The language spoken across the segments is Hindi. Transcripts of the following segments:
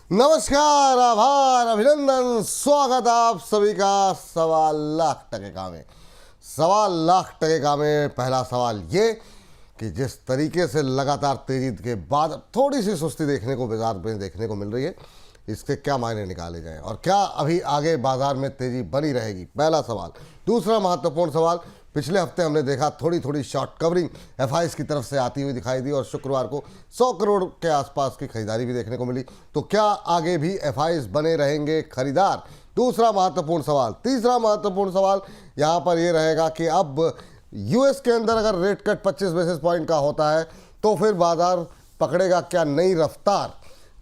नमस्कार, आभार, अभिनंदन, स्वागत आप सभी का 1.25 लाख में। 1.25 लाख में पहला सवाल ये कि जिस तरीके से लगातार तेजी के बाद थोड़ी सी सुस्ती देखने को बाजार में देखने को मिल रही है, इसके क्या मायने निकाले जाएं और क्या अभी आगे बाजार में तेजी बनी रहेगी, पहला सवाल। दूसरा महत्वपूर्ण सवाल, पिछले हफ्ते हमने देखा थोड़ी थोड़ी शॉर्ट कवरिंग एफआईज की तरफ से आती हुई दिखाई दी और शुक्रवार को 100 करोड़ के आसपास की खरीदारी भी देखने को मिली। तो क्या आगे भी एफआईज बने रहेंगे खरीदार, दूसरा महत्वपूर्ण सवाल। तीसरा महत्वपूर्ण सवाल यहाँ पर ये रहेगा कि अब यूएस के अंदर अगर रेट कट 25 बेसिस पॉइंट का होता है तो फिर बाजार पकड़ेगा क्या नई रफ्तार।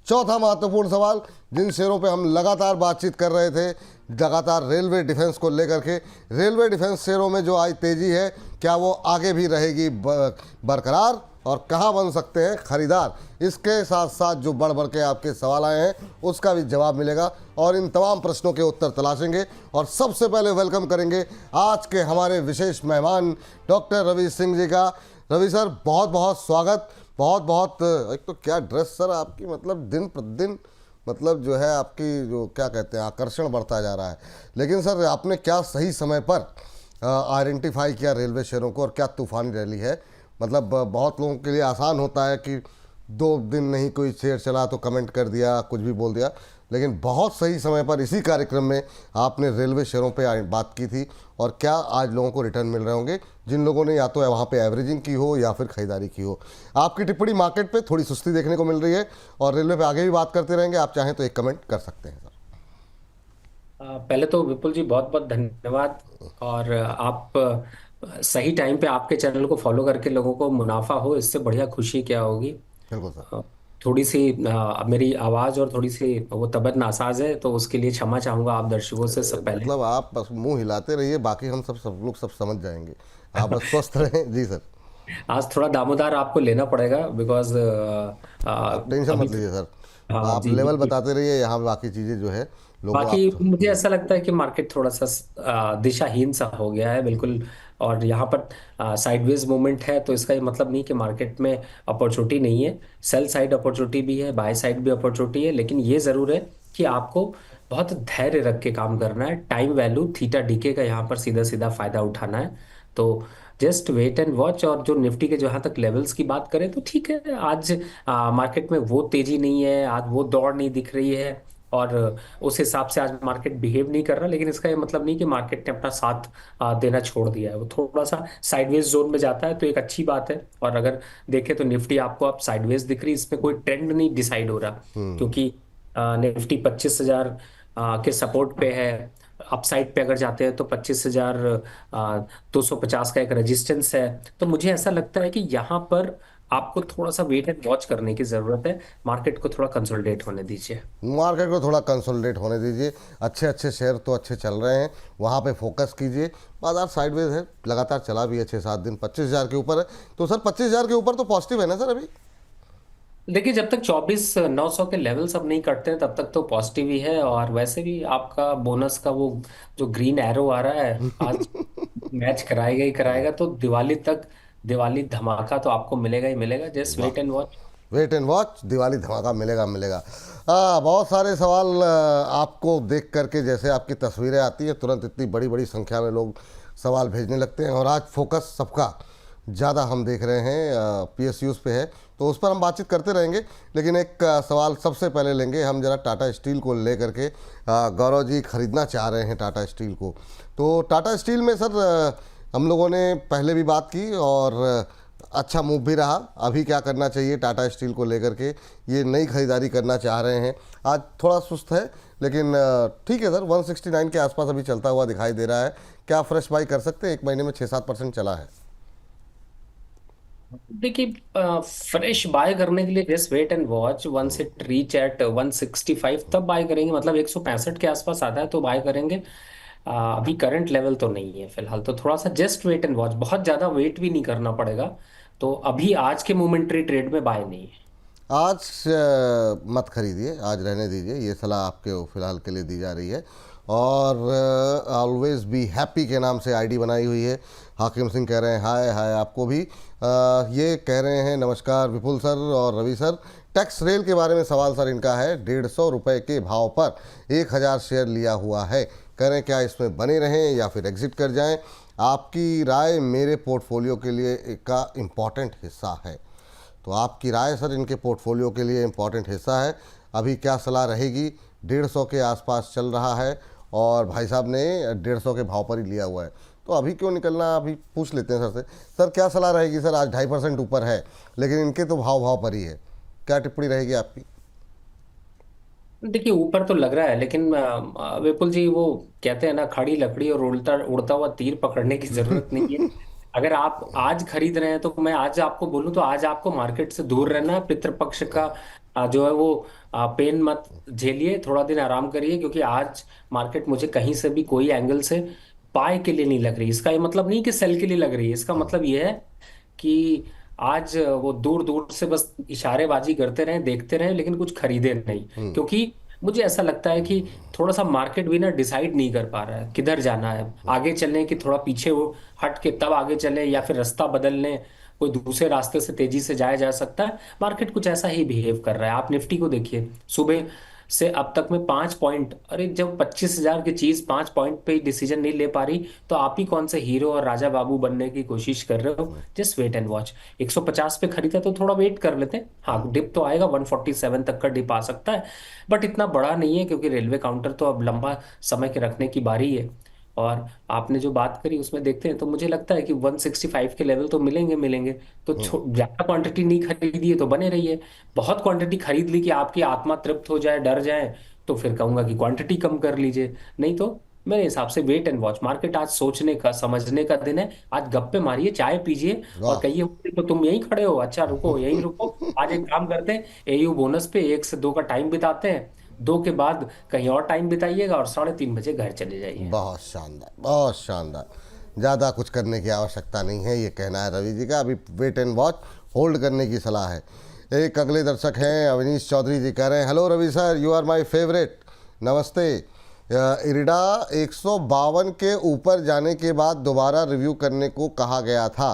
चौथा महत्वपूर्ण सवाल, जिन शेयरों पे हम लगातार बातचीत कर रहे थे, लगातार रेलवे डिफेंस को लेकर के, रेलवे डिफेंस शेयरों में जो आज तेजी है क्या वो आगे भी रहेगी बरकरार और कहाँ बन सकते हैं खरीदार। इसके साथ साथ जो बढ़ बढ़ के आपके सवाल आए हैं उसका भी जवाब मिलेगा और इन तमाम प्रश्नों के उत्तर तलाशेंगे। और सबसे पहले वेलकम करेंगे आज के हमारे विशेष मेहमान डॉक्टर रवि सिंह जी का। रवि सर, बहुत बहुत स्वागत। बहुत बहुत, एक तो क्या ड्रेस सर आपकी, मतलब दिन प्रतिदिन मतलब जो है आपकी जो क्या कहते हैं आकर्षण बढ़ता जा रहा है। लेकिन सर आपने क्या सही समय पर आइडेंटिफाई किया रेलवे शेयरों को और क्या तूफानी रैली है। मतलब बहुत लोगों के लिए आसान होता है कि 2 दिन नहीं कोई शेयर चला तो कमेंट कर दिया, कुछ भी बोल दिया, लेकिन बहुत सही समय पर इसी कार्यक्रम में आपने रेलवे शेयरों पे बात की थी। और क्या आज लोगों को रिटर्न मिल रहे होंगे जिन लोगों ने या तो वहाँ पे एवरेजिंग की हो या फिर खरीदारी की हो। आपकी टिप्पणी मार्केट पे थोड़ी सुस्ती देखने को मिल रही है और रेलवे पे आगे भी बात करते रहेंगे, आप चाहें तो एक कमेंट कर सकते हैं सर। पहले तो विपुल जी बहुत बहुत धन्यवाद। और आप सही टाइम पे आपके चैनल को फॉलो करके लोगों को मुनाफा हो, इससे बढ़िया खुशी क्या होगी। बिल्कुल सर। अ, थोड़ी सी मेरी आवाज़ और थोड़ी सी वो तबीयत नासाज है, तो उसके लिए क्षमा चाहूँगा आप दर्शकों से सब पहले। मतलब आप बस मुंह हिलाते रहिए, बाकी हम सब लोग सब समझ जाएंगे। आप बस स्वस्थ रहें जी सर। आज थोड़ा दामोदार आपको लेना पड़ेगा बिकॉज आप टेंशन अभी। मत लीजिए सर, हाँ आप जी लेवल बिल्कुल। बताते रहिए, यहाँ बाकी चीज़ें जो है लोगों बाकी आप मुझे ऐसा लगता है कि मार्केट थोड़ा सा दिशाहीन सा हो गया है बिल्कुल। और यहाँ पर साइडवेज मूवमेंट है, तो इसका ये मतलब नहीं कि मार्केट में अपॉर्चुनिटी नहीं है। सेल साइड अपॉर्चुनिटी भी है, बाय साइड भी अपॉर्चुनिटी है, लेकिन ये ज़रूर है कि आपको बहुत धैर्य रख के काम करना है। टाइम वैल्यू थीटा डीके का यहाँ पर सीधा सीधा फायदा उठाना है। तो जस्ट वेट एंड वॉच। और जो निफ्टी के जहाँ तक लेवल्स की बात करें तो ठीक है, आज मार्केट में वो तेजी नहीं है, आज वो दौड़ नहीं दिख रही है। और उस हिसाब से आज मार्केट बिहेव नहीं कर रहा, लेकिन इसका ये मतलब नहीं कि मार्केट ने अपना साथ देना छोड़ दिया है। वो थोड़ा सा साइडवेज जोन में जाता है तो एक अच्छी बात है। और अगर देखें तो निफ्टी आपको अब साइडवेज दिख रही है, इसमें कोई ट्रेंड नहीं डिसाइड हो रहा, क्योंकि निफ्टी 25,000 के सपोर्ट पे है। अपसाइड पे अगर जाते हैं तो 25,250 का एक रेजिस्टेंस है। तो मुझे ऐसा लगता है कि यहाँ पर आपको थोड़ा सा वेट एंड वॉच करने की जरूरत है। मार्केट को थोड़ा कंसोलिडेट होने दीजिए। मार्केट को थोड़ा कंसोलिडेट होने दीजिए। अच्छे अच्छे शेयर तो अच्छे चल रहे हैं, वहाँ पे फोकस कीजिए। बाजार साइडवेज है, लगातार चला भी है 6-7 दिन, 25,000 के ऊपर है। तो सर 25,000 के ऊपर तो पॉजिटिव है ना सर अभी? देखिए, जब तक 24,900 के लेवल सब नहीं कटते हैं तब तक तो पॉजिटिव ही है। और वैसे भी आपका बोनस का वो जो ग्रीन एरो आ रहा है आज मैच कराएगा ही कराएगा। तो दिवाली तक दिवाली धमाका तो आपको मिलेगा ही मिलेगा। जस्ट वाह, wait and watch. Wait and watch, Diwali धमाका मिलेगा मिलेगा। बहुत सारे सवाल आपको देख करके जैसे आपकी तस्वीरें आती हैं तुरंत इतनी बड़ी बड़ी संख्या में लोग सवाल भेजने लगते हैं और आज फोकस सबका ज़्यादा हम देख रहे हैं पीएसयूज़ पे है, तो उस पर हम बातचीत करते रहेंगे। लेकिन एक सवाल सबसे पहले लेंगे हम जरा टाटा स्टील को लेकर के। गौरव जी खरीदना चाह रहे हैं टाटा स्टील को। तो टाटा स्टील में सर हम लोगों ने पहले भी बात की और अच्छा मूव भी रहा। अभी क्या करना चाहिए टाटा स्टील को लेकर के, ये नई खरीदारी करना चाह रहे हैं। आज थोड़ा सुस्त है लेकिन ठीक है सर, 169 के आसपास अभी चलता हुआ दिखाई दे रहा है। क्या फ्रेश बाई कर सकते हैं? एक महीने में 6-7% चला है। देखिए, फ्रेश बाय करने के लिए just wait and watch. Once it reach at 165 तब बाय करेंगे, मतलब 165 के आसपास आता है तो बाय करेंगे। अभी करंट लेवल तो नहीं है फिलहाल, तो थोड़ा सा जस्ट वेट एंड वॉच। बहुत ज्यादा वेट भी नहीं करना पड़ेगा। तो अभी आज के मोमेंटरी ट्रेड में बाय नहीं है। आज मत खरीदिए, आज रहने दीजिए, ये सलाह आपके फ़िलहाल के लिए दी जा रही है। और ऑलवेज बी हैप्पी के नाम से आईडी बनाई हुई है। हाकिम सिंह कह रहे हैं हाय हाय आपको भी। ये कह रहे हैं नमस्कार विपुल सर और रवि सर, टैक्स रेल के बारे में सवाल सर इनका है। 150 रुपये के भाव पर 1000 शेयर लिया हुआ है, करें क्या, इसमें बने रहें या फिर एग्जिट कर जाएं? आपकी राय मेरे पोर्टफोलियो के लिए का इम्पॉर्टेंट हिस्सा है। तो आपकी राय सर इनके पोर्टफोलियो के लिए इम्पॉर्टेंट हिस्सा है। अभी क्या सलाह रहेगी? 150 के आसपास चल रहा है और भाई साहब ने 150 के भाव पर ही लिया हुआ है, तो अभी क्यों निकलना? अभी पूछ लेते हैं सर से। सर क्या सलाह रहेगी सर? आज 2.5% ऊपर है लेकिन इनके तो भाव पर ही है, क्या टिप्पणी रहेगी आपकी? देखिए, ऊपर तो लग रहा है, लेकिन विपुल जी, वो कहते हैं ना, खड़ी लकड़ी और उड़ता उड़ता हुआ तीर पकड़ने की जरूरत नहीं है। अगर आप आज खरीद रहे हैं तो मैं आज आपको बोलूं तो आज आपको मार्केट से दूर रहना है। पितृपक्ष का जो है वो पेन मत झेलिए, थोड़ा दिन आराम करिए, क्योंकि आज मार्केट मुझे कहीं से भी कोई एंगल से बाय के लिए नहीं लग रही। इसका ये मतलब नहीं कि सेल के लिए लग रही है, इसका मतलब ये है कि आज वो दूर दूर से बस इशारेबाजी करते रहे, देखते रहे, लेकिन कुछ खरीदे नहीं। क्योंकि मुझे ऐसा लगता है कि थोड़ा सा मार्केट भी ना डिसाइड नहीं कर पा रहा है किधर जाना है, आगे चलने की थोड़ा पीछे वो हट के तब आगे चले, या फिर रास्ता बदल लें, कोई दूसरे रास्ते से तेजी से जाया जा सकता है। मार्केट कुछ ऐसा ही बिहेव कर रहा है। आप निफ्टी को देखिए, सुबह से अब तक में 5 पॉइंट, अरे जब 25,000 की चीज 5 पॉइंट पे डिसीजन नहीं ले पा रही, तो आप ही कौन से हीरो और राजा बाबू बनने की कोशिश कर रहे हो? Just wait and watch. 150 पे खरीदा तो थोड़ा वेट कर लेते हैं। हाँ, डिप तो आएगा, 147 तक का डिप आ सकता है, बट इतना बड़ा नहीं है, क्योंकि रेलवे काउंटर तो अब लंबा समय के रखने की बारी है। और आपने जो बात करी उसमें देखते हैं तो मुझे लगता है कि 165 के लेवल तो मिलेंगे मिलेंगे। तो ज्यादा क्वांटिटी नहीं खरीदी है तो बने रहिए। बहुत क्वांटिटी खरीद ली कि आपकी आत्मा तृप्त हो जाए, डर जाए, तो फिर कहूंगा कि क्वांटिटी कम कर लीजिए। नहीं तो मेरे हिसाब से वेट एंड वॉच। मार्केट आज सोचने का, समझने का दिन है। आज गप्पे मारिए, चाय पीजिए और वाह। कहिए, तो तुम यहीं खड़े हो, अच्छा रुको, यहीं रुको। आज एक काम करते हैं, एयू बोनस पे 1 से 2 का टाइम बिताते हैं, 2 के बाद कहीं और टाइम बिताइएगा और 3:30 बजे घर चले जाइए। बहुत शानदार, बहुत शानदार। ज़्यादा कुछ करने की आवश्यकता नहीं है, ये कहना है रवि जी का। अभी वेट एंड वॉच, होल्ड करने की सलाह है। एक अगले दर्शक हैं अवनीश चौधरी जी, कह रहे हैं hello Ravi sir, you are my favourite, नमस्ते। इरिडा 152 के ऊपर जाने के बाद दोबारा रिव्यू करने को कहा गया था।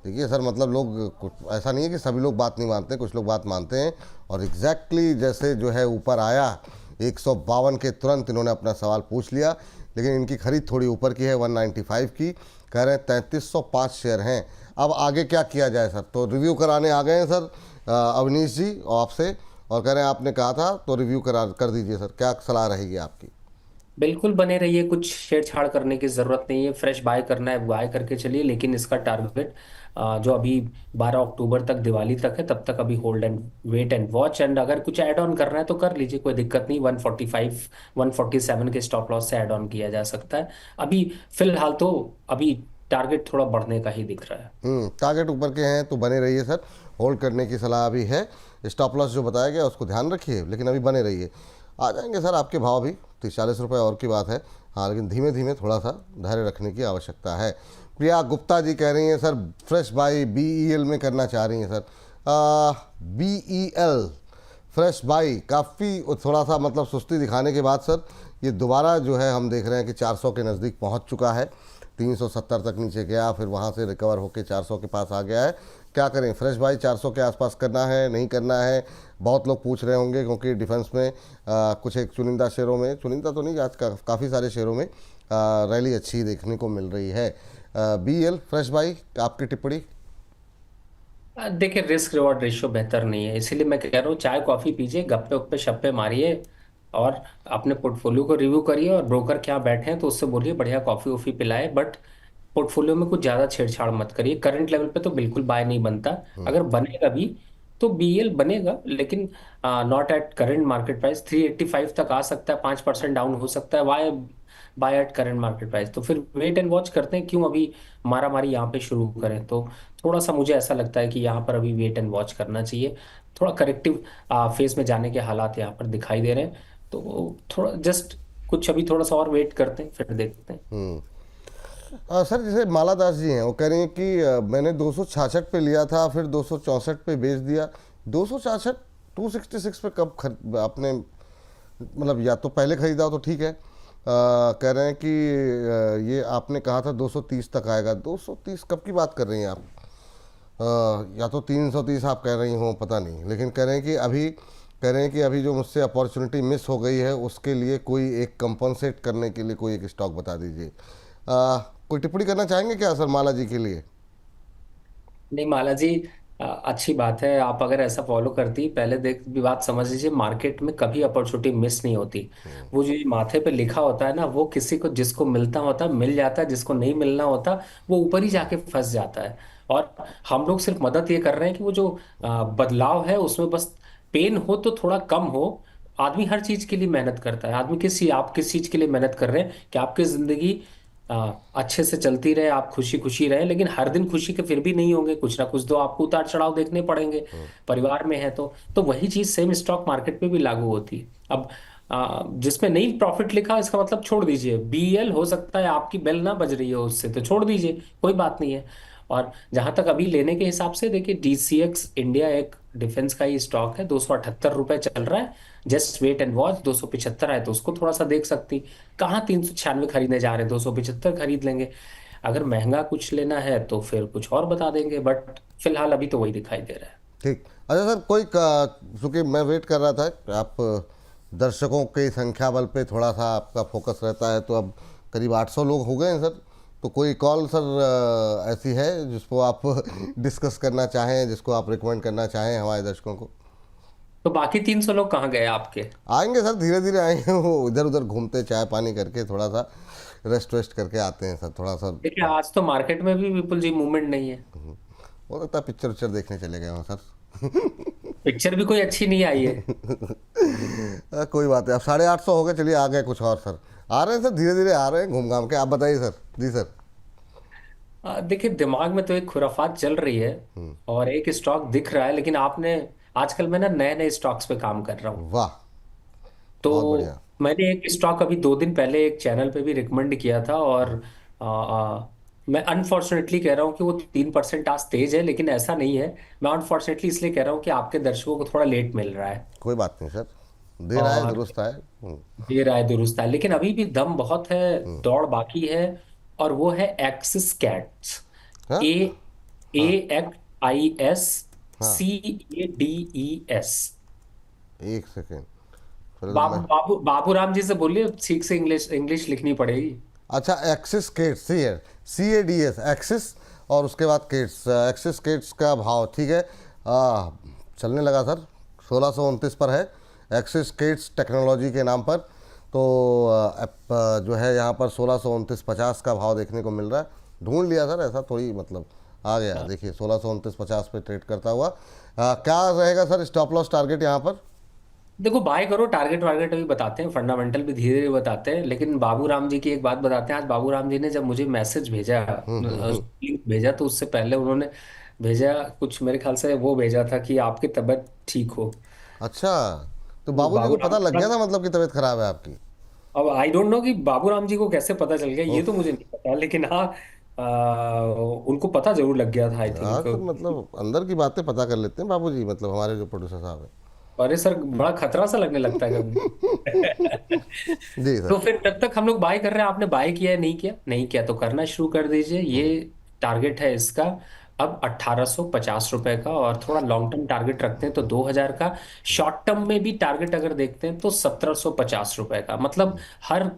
देखिए सर, मतलब लोग कुछ ऐसा नहीं है कि सभी लोग बात नहीं मानते, कुछ लोग बात मानते हैं। और एग्जैक्टली जैसे जो है ऊपर आया 152 के तुरंत इन्होंने अपना सवाल पूछ लिया, लेकिन इनकी खरीद थोड़ी ऊपर की है 195 की। कह रहे हैं 3305 शेयर हैं। अब आगे क्या किया जाए सर? तो रिव्यू कराने आ गए हैं सर अवनीश जी और आपसे, और कह रहे हैं आपने कहा था तो रिव्यू कर दीजिए सर, क्या सलाह रहेगी आपकी? बिल्कुल बने रहिए, कुछ छेड़छाड़ करने की जरूरत नहीं है। फ्रेश बाय करना है बाय करके चलिए, लेकिन इसका टारगेट जो अभी 12 अक्टूबर तक, दिवाली तक है, तब तक अभी hold and wait and watch. And अगर कुछ ऐड ऑन करना है तो कर लीजिए, कोई दिक्कत नहीं। 145 147 के स्टॉप लॉस से ऐड ऑन किया जा सकता है। अभी फिलहाल तो अभी टारगेट थोड़ा बढ़ने का ही दिख रहा है। टारगेट ऊपर के हैं तो बने रहिए सर, होल्ड करने की सलाह भी है। स्टॉप लॉस जो बताया गया उसको ध्यान रखिए, लेकिन अभी बने रहिए। आ जाएंगे सर आपके भाव भी, 30-40 रुपये और की बात है। हाँ, लेकिन धीमे धीमे थोड़ा सा धैर्य रखने की आवश्यकता है। प्रिया गुप्ता जी कह रही हैं सर फ्रेश बाई BEL में करना चाह रही हैं सर। BEL फ्रेश बाई काफ़ी थोड़ा सा मतलब सुस्ती दिखाने के बाद सर ये दोबारा जो है हम देख रहे हैं कि 400 के नज़दीक पहुंच चुका है। 370 तक नीचे गया, फिर वहां से रिकवर होकर 400 के पास आ गया है। क्या करें, फ्रेश बाई 400 के आसपास करना है, नहीं करना है? बहुत लोग पूछ रहे होंगे, क्योंकि डिफेंस में कुछ एक चुनिंदा शेयरों में, चुनिंदा तो नहीं, आज काफ़ी सारे शेयरों में रैली अच्छी देखने को मिल रही है। BEL फ्रेश बाई, आपकी टिप्पणी? देखिए, रिस्क रिवॉर्ड रेशियो बेहतर नहीं है, इसीलिए मैं कह रहा हूँ चाय कॉफी पीजिए, गप्पे उप्पे शप्पे मारिए और अपने पोर्टफोलियो को रिव्यू करिए। और ब्रोकर क्या बैठे हैं तो उससे बोलिए बढ़िया कॉफी वॉफी पिलाए, बट पोर्टफोलियो में कुछ ज्यादा छेड़छाड़ मत करिए। करंट लेवल पे तो बिल्कुल बाय नहीं बनता। अगर बनेगा भी तो BEL बनेगा, लेकिन not at current market price. 385 तक आ सकता है, 5% डाउन हो सकता है। Why buy at current market price? तो फिर वेट एंड वॉच करते हैं, क्यों अभी मारा मारी यहाँ पे शुरू करें? तो थोड़ा सा मुझे ऐसा लगता है कि यहाँ पर अभी वेट एंड वॉच करना चाहिए। थोड़ा करेक्टिव फेज में जाने के हालात यहाँ पर दिखाई दे रहे हैं, तो थोड़ा जस्ट कुछ अभी थोड़ा सा और वेट करते हैं, फिर देखते हैं। सर जैसे माला दास जी हैं, वो कह रही हैं कि मैंने 266 पे लिया था, फिर 264 पे बेच दिया। 266 266 पे कब आपने, मतलब या तो पहले खरीदा हो तो ठीक है। कह रहे हैं कि ये आपने कहा था 230 तक आएगा। 230 कब की बात कर रही हैं आप? या तो 330 आप कह रही हो पता नहीं, लेकिन कह रहे हैं कि अभी जो मुझसे अपॉर्चुनिटी मिस हो गई है उसके लिए कोई एक कंपनसेट करने के लिए कोई एक स्टॉक बता दीजिए। कोई टिप्पणी करना चाहेंगे क्या सर माला जी के लिए? नहीं माला जी, अच्छी बात है। आप अगर ऐसा फॉलो करती, पहले देख भी बात समझ लीजिए, मार्केट में कभी अपॉर्चुनिटी मिस नहीं होती। वो जो ये माथे पे लिखा होता है ना, वो किसी को जिसको मिलता होता है मिल जाता है, जिसको नहीं मिलना होता वो ऊपर ही जाके फंस जाता है। और हम लोग सिर्फ मदद ये कर रहे हैं कि वो जो बदलाव है उसमें बस पेन हो तो थोड़ा कम हो। आदमी हर चीज के लिए मेहनत करता है। आदमी आप किस चीज के लिए मेहनत कर रहे हैं कि आपकी जिंदगी अच्छे से चलती रहे, आप खुशी खुशी रहे। लेकिन हर दिन खुशी के फिर भी नहीं होंगे, कुछ ना कुछ तो आपको उतार चढ़ाव देखने पड़ेंगे। परिवार में है तो वही चीज सेम स्टॉक मार्केट में भी लागू होती है। अब जिसमें नहीं प्रॉफिट लिखा इसका मतलब छोड़ दीजिए। बीएल हो सकता है आपकी बेल ना बज रही हो उससे, तो छोड़ दीजिए, कोई बात नहीं है। और जहां तक अभी लेने के हिसाब से देखिए, डीसीएक्स इंडिया एक डिफेंस का ही स्टॉक है, 278 रुपए चल रहा है। जस्ट वेट एंड वॉच, 275 आए तो उसको थोड़ा सा देख सकती। कहाँ 396 खरीदने जा रहे हैं, 275 खरीद लेंगे। अगर महंगा कुछ लेना है तो फिर कुछ और बता देंगे, बट फिलहाल अभी तो वही दिखाई दे रहा है। ठीक। अच्छा सर, चूँकि मैं वेट कर रहा था कि आप दर्शकों की संख्या बल पे थोड़ा सा आपका फोकस रहता है, तो अब करीब 800 लोग हो गए हैं सर। तो कोई कॉल सर ऐसी है जिसको आप डिस्कस करना चाहें, जिसको आप रिकमेंड करना चाहें हमारे दर्शकों को? तो बाकी 300 लोग कहाँ गए आपके? आएंगे सर, धीरे धीरे आएंगे। वो इधर उधर घूमते चाय पानी करके थोड़ा सा रेस्ट वेस्ट करके आते हैं सर, थोड़ा सा। देखिए आज तो मार्केट में भी विपुल जी मूवमेंट नहीं है। हो सकता है पिक्चर उच्चर देखने चले गए हों सर। पिक्चर भी कोई अच्छी नहीं आई है। कोई बात है, अब 850 हो गए, चलिए आ गए कुछ और सर। आ रहे हैं सर, धीरे धीरे आ रहे हैं घूम घाम के। आप बताइए सर। जी सर। देखिए दिमाग में तो एक खुराफात चल रही है और एक स्टॉक दिख रहा है, लेकिन आपने, आजकल मैं ना नए नए स्टॉक्स पे काम कर रहा हूँ। वाह, बहुत बढ़िया। तो मैंने एक स्टॉक अभी 2 दिन पहले एक चैनल पे भी रिकमेंड किया था, और आ, आ, मैं अनफॉर्चुनेटली कह रहा हूँ कि वो 3% आज तेज है, लेकिन ऐसा नहीं है। मैं अनफॉर्चुनेटली इसलिए कह रहा हूँ कि आपके दर्शकों को थोड़ा लेट मिल रहा है। कोई बात नहीं सर, देर आए और दुरुस्त आए। देर आए दुरुस्त आए, लेकिन अभी भी दम बहुत है, दौड़ बाकी है। और वो है एक्सिस कैट्स। हाँ। ए ए हाँ। एक्स आई एस हाँ। सी ए डी ई एस। एक सेकेंड, फिर मैं। बाबू राम जी से बोलिए, ठीक से इंग्लिश इंग्लिश लिखनी पड़ेगी। अच्छा, एक्सिस केट्स, CADS एक्सिस, और उसके बाद केट्स, एक्सिस केट्स का भाव ठीक है। चलने लगा सर, 1629 पर है एक्सिस केट्स टेक्नोलॉजी के नाम पर। तो जो है यहाँ पर 1629.50 का भाव देखने को मिल रहा है। ढूंढ लिया सर, ऐसा थोड़ी मतलब आ गया। देखिए 1629.50 पे ट्रेड करता हुआ। क्या रहेगा सर स्टॉप लॉस टारगेट यहाँ पर? देखो बाय करो, टारगेट वारगेट अभी बताते हैं, फंडामेंटल भी धीरे धीरे बताते हैं। लेकिन बाबू राम जी की एक बात बताते हैं। आज बाबू राम जी ने जब मुझे मैसेज भेजा, लिंक भेजा, तो उससे पहले उन्होंने भेजा कुछ, मेरे ख्याल से वो भेजा था कि आपकी तबीयत ठीक हो। अच्छा, तो तो बाबूजी बाबू को राम पता लग गया थोड़ा, था मतलब कि तबीयत खराब है आपकी? अब आई डोंट नो कि बाबू राम जी को कैसे पता चल गया, ये तो ओफ। मुझे नहीं पता, लेकिन हाँ, उनको पता जरूर लग गया था आई हाँ थिंक। सर, मतलब अंदर की बातें पता कर लेते हैं बाबूजी, मतलब हमारे जो प्रोड्यूसर साहब हैं। अरे सर, बड़ा खतरा सा लगने लगता है कभी। जी तो सर। फिर तब तक हम लोग बाय कर रहे हैं। आपने बाय किया है, नहीं किया? नहीं किया तो करना शुरू कर दीजिए। ये टारगेट है इसका अब 1850 रुपए का, और थोड़ा लॉन्ग टर्म टारगेट रखते हैं तो 2000 का। शॉर्ट टर्म में भी टारगेट अगर देखते हैं तो 1750 रुपए का। मतलब हर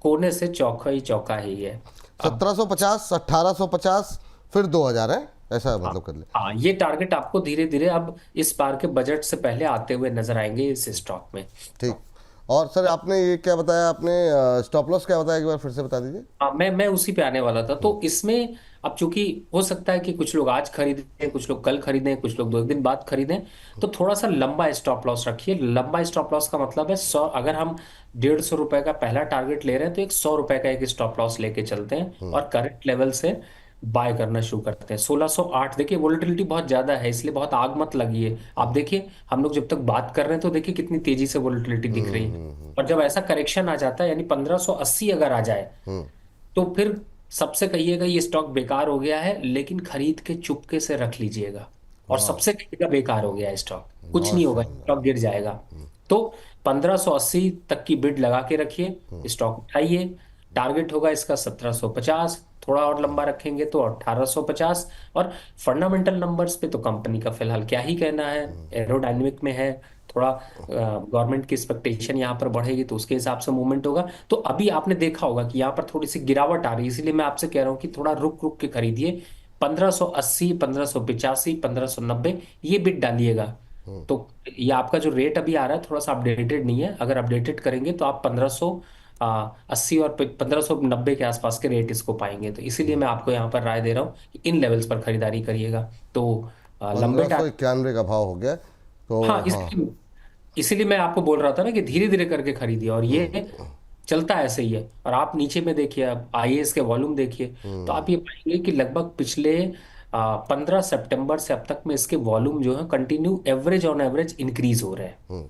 कोने से चौका ही चौका ही है। अब 1750, 1850, फिर 2000 है, ऐसा हाँ, मतलब कर ले। हाँ, ये टारगेट आपको धीरे धीरे अब इस बार के बजट से पहले आते हुए नजर आएंगे इस स्टॉक में। ठीक। और सर आपने ये क्या बताया, आपने स्टॉप लॉस क्या बताया, एक बार फिर से बता दीजिए। हाँ, मैं उसी पे आने वाला था। तो इसमें अब चूंकि हो सकता है कि कुछ लोग आज खरीदें, कुछ लोग कल खरीदें, कुछ लोग 2 दिन बाद खरीदें, तो थोड़ा सा लंबा स्टॉप लॉस रखिए। लंबा स्टॉप लॉस का मतलब है 100, अगर हम 150 रुपए का पहला टारगेट ले रहे हैं तो एक 100 रुपए का एक स्टॉप लॉस लेके चलते हैं, और करंट लेवल से बाय करना शुरू करते हैं। 1608, देखिए वोलेटिलिटी बहुत ज्यादा है, इसलिए बहुत आग मत लगिए। आप देखिए हम लोग जब तक बात कर रहे हैं तो देखिए कितनी तेजी से वोलेटिलिटी दिख रही है। और जब ऐसा करेक्शन आ जाता है, यानी 1580 अगर आ जाए, तो फिर सबसे कहिएगा ये स्टॉक बेकार हो गया है, लेकिन खरीद के चुपके से रख लीजिएगा। और वाह, सबसे कहिएगा बेकार हो गया है स्टॉक, कुछ बहुत नहीं होगा, शानदार। स्टॉक गिर जाएगा। तो 1580 तक की बिड लगा के रखिए, स्टॉक उठाइए। टारगेट होगा इसका 1750, थोड़ा और लंबा रखेंगे तो 1850। और फंडामेंटल नंबर्स पे तो कंपनी का फिलहाल क्या ही कहना है, एरोडायनेमिक में है, थोड़ा गवर्नमेंट की एक्सपेक्टेशन यहाँ पर बढ़ेगी तो उसके हिसाब से मूवमेंट होगा। तो अभी आपने देखा होगा कि यहाँ पर थोड़ी सी गिरावट आ रही है, इसीलिए मैं आपसे कह रहा हूँ कि थोड़ा रुक रुक के खरीदिए। 1580, 1585, 1590 ये बिट डालिएगा। तो ये आपका जो रेट अभी आ रहा है थोड़ा सा अपडेटेड नहीं है, अगर अपडेटेड करेंगे तो आप 1580 और 1590 के आसपास के रेट इसको पाएंगे। तो इसीलिए मैं आपको यहाँ पर राय दे रहा हूँ कि इन लेवल्स पर खरीदारी करिएगा। तो लंबे 1591 का भाव हो गया, तो हाँ, हाँ। इसीलिए मैं आपको बोल रहा था ना कि धीरे धीरे करके खरीदिए, और ये चलता ऐसे ही है। और आप नीचे में देखिए, अब आईएएस के वॉल्यूम देखिए, तो आप ये पाएंगे कि लगभग पिछले 15 सितंबर से अब तक में इसके वॉल्यूम जो है continue average on average increase हो रहे हैं।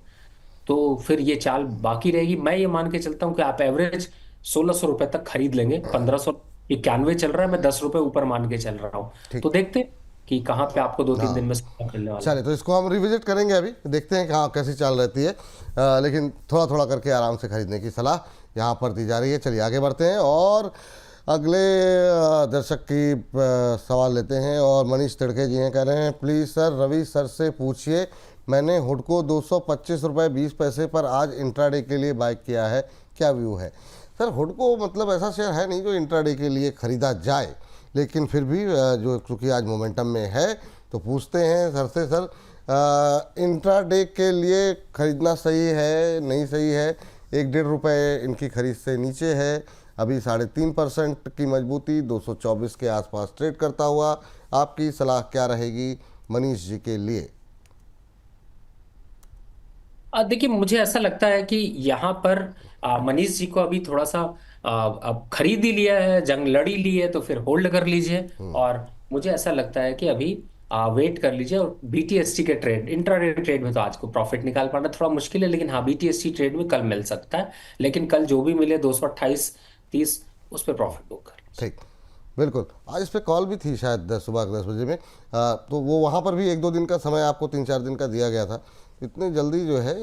तो फिर ये चाल बाकी रहेगी। मैं ये मान के चलता हूँ कि आप एवरेज 1600 रुपए तक खरीद लेंगे। 1591 चल रहा है, मैं 10 रुपए ऊपर मान के चल रहा हूँ। तो ठीक। देखते हैं कि कहाँ पे आपको 2-3 दिन हाँ, में सट्टा मिलने वाला चलिए, है। तो इसको हम रिविजिट करेंगे, अभी देखते हैं कहाँ कैसी चाल रहती है। लेकिन थोड़ा थोड़ा करके आराम से खरीदने की सलाह यहाँ पर दी जा रही है। चलिए आगे बढ़ते हैं और अगले दर्शक की सवाल लेते हैं। और मनीष तिड़के जी हैं, कह रहे हैं प्लीज़ सर रवि सर से पूछिए, मैंने हुडको 225 रुपये 20 पैसे पर आज इंट्राडे के लिए बाय किया है, क्या व्यू है? सर हुडको मतलब ऐसा शेयर है नहीं जो इंट्राडे के लिए ख़रीदा जाए, लेकिन फिर भी जो चूँकि आज मोमेंटम में है तो पूछते हैं सर से, सर इंट्राडे के लिए ख़रीदना सही है नहीं सही है? 1-1.5 रुपये इनकी खरीद से नीचे है, अभी 3.5% की मजबूती, 224 के आसपास ट्रेड करता हुआ। आपकी सलाह क्या रहेगी मनीष जी के लिए? देखिए, मुझे ऐसा लगता है कि यहाँ पर मनीष जी को अभी थोड़ा सा अब खरीद ही लिया है, जंग लड़ी ली है, तो फिर होल्ड कर लीजिए। और मुझे ऐसा लगता है कि अभी वेट कर लीजिए। और बीटीएसटी के ट्रेड, इंट्राडे ट्रेड में तो आज को प्रॉफिट निकाल पाना थोड़ा मुश्किल है, लेकिन हाँ, बीटीएसटी ट्रेड में कल मिल सकता है। लेकिन कल जो भी मिले 228-30, उस पर प्रॉफिट बुक कर लीजिए। ठीक, बिल्कुल। आज इस पे कॉल भी थी शायद सुबह के 10 बजे में, तो वो वहाँ पर भी 1-2 दिन का समय आपको 3-4 दिन का दिया गया था। इतनी जल्दी जो है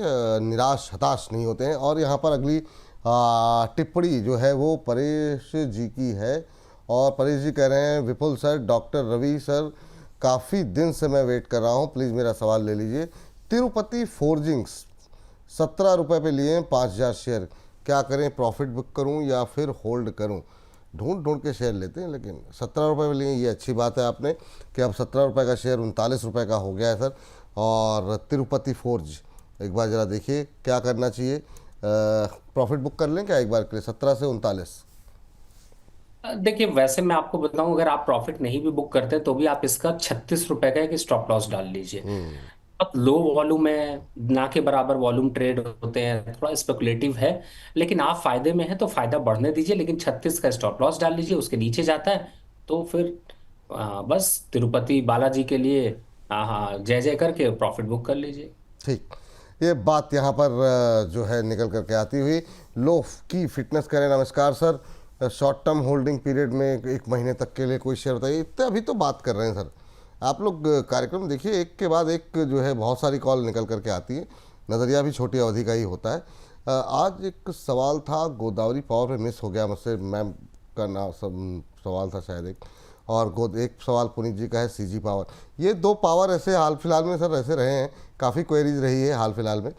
निराश हताश नहीं होते हैं। और यहाँ पर अगली टिप्पणी जो है वो परेश जी की है। और परेश जी कह रहे हैं, विपुल सर, डॉक्टर रवि सर, काफ़ी दिन से मैं वेट कर रहा हूँ, प्लीज़ मेरा सवाल ले लीजिए। तिरुपति फोर्जिंग्स 17 रुपये पे लिए 5,000 शेयर, क्या करें, प्रॉफिट बुक करूं या फिर होल्ड करूं? ढूंढ ढूंढ के शेयर लेते हैं, लेकिन 17 रुपये में लिए, ये अच्छी बात है आपने कि अब 17 रुपये का शेयर 39 रुपये का हो गया है सर। और तिरुपति फोर्ज एक बार ज़रा देखिए क्या करना चाहिए, प्रॉफिट बुक कर लें क्या एक बार के लिए 17 से 39? देखिए, वैसे मैं आपको बताऊं, अगर आप प्रॉफिट नहीं भी बुक करते तो भी आप इसका 36 रुपए का एक स्टॉप लॉस डाल लीजिए। बहुत लो वॉल्यूम है, ना के बराबर वॉल्यूम ट्रेड होते हैं, थोड़ा स्पेकुलेटिव है। लेकिन आप फायदे में हैं तो फायदा बढ़ने दीजिए, लेकिन 36 का स्टॉप लॉस डाल लीजिए। उसके नीचे जाता है तो फिर बस तिरुपति बालाजी के लिए हाँ हाँ जय जय करके प्रॉफिट बुक कर लीजिए। ठीक, ये बात यहाँ पर जो है निकल करके आती हुई। लोफ की फिटनेस करें, नमस्कार sir, short term holding period में 1 महीने तक के लिए कोई शेयर बताइए। इतने अभी तो बात कर रहे हैं सर, आप लोग कार्यक्रम देखिए, एक के बाद एक जो है बहुत सारी कॉल निकल करके आती है, नज़रिया भी छोटी अवधि का ही होता है। आज एक सवाल था गोदावरी पावर पे, मिस हो गया मुझसे, मैम का नाम सवाल था शायद एक, और एक सवाल पुनीत जी का है सीजी पावर। ये 2 पावर ऐसे हाल फिलहाल में सर ऐसे रहे हैं, काफ़ी क्वेरीज रही है हाल फिलहाल में।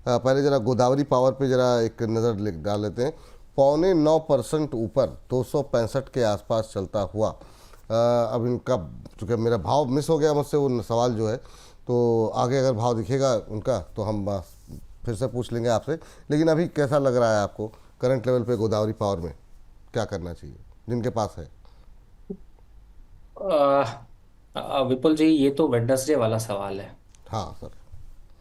पहले ज़रा गोदावरी पावर पे ज़रा एक नज़र डाल लेते हैं। 8.9% ऊपर 265 के आसपास चलता हुआ। अब इनका चूँकि मेरा भाव मिस हो गया मुझसे वो सवाल जो है, तो आगे अगर भाव दिखेगा उनका तो हम फिर से पूछ लेंगे आपसे। लेकिन अभी कैसा लग रहा है आपको करंट लेवल पे गोदावरी पावर में, क्या करना चाहिए जिनके पास है? विपुल जी, ये तो वेडनेसडे वाला सवाल है। हाँ सर,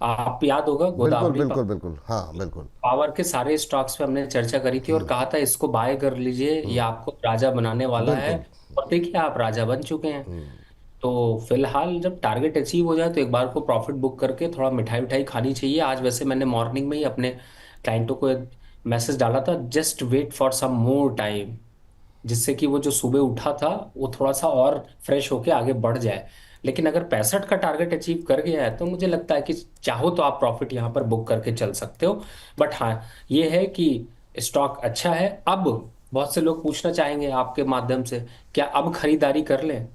आप याद होगा बिल्कुल गोदावरी बिल्कुल बिल्कुल, हाँ बिल्कुल। पावर के सारे स्टॉक्स पे हमने चर्चा करी थी और कहा था इसको बाय कर लीजिए, ये आपको राजा बनाने वाला है। बिल्कुल। और देखिए, आप राजा बन चुके हैं। तो फिलहाल जब टारगेट अचीव हो जाए तो एक बार को प्रॉफिट बुक करके थोड़ा मिठाई मिठाई खानी चाहिए। आज वैसे मैंने मॉर्निंग में ही अपने क्लाइंटों को एक मैसेज डाला था, just wait for some more time, जिससे कि वो जो सुबह उठा था वो थोड़ा सा और फ्रेश होके आगे बढ़ जाए। लेकिन अगर 65 का टारगेट अचीव कर गया है तो मुझे लगता है कि चाहो तो आप प्रॉफिट यहाँ पर बुक करके चल सकते हो। बट हाँ, ये है कि स्टॉक अच्छा है। अब बहुत से लोग पूछना चाहेंगे आपके माध्यम से, क्या अब खरीदारी कर लें?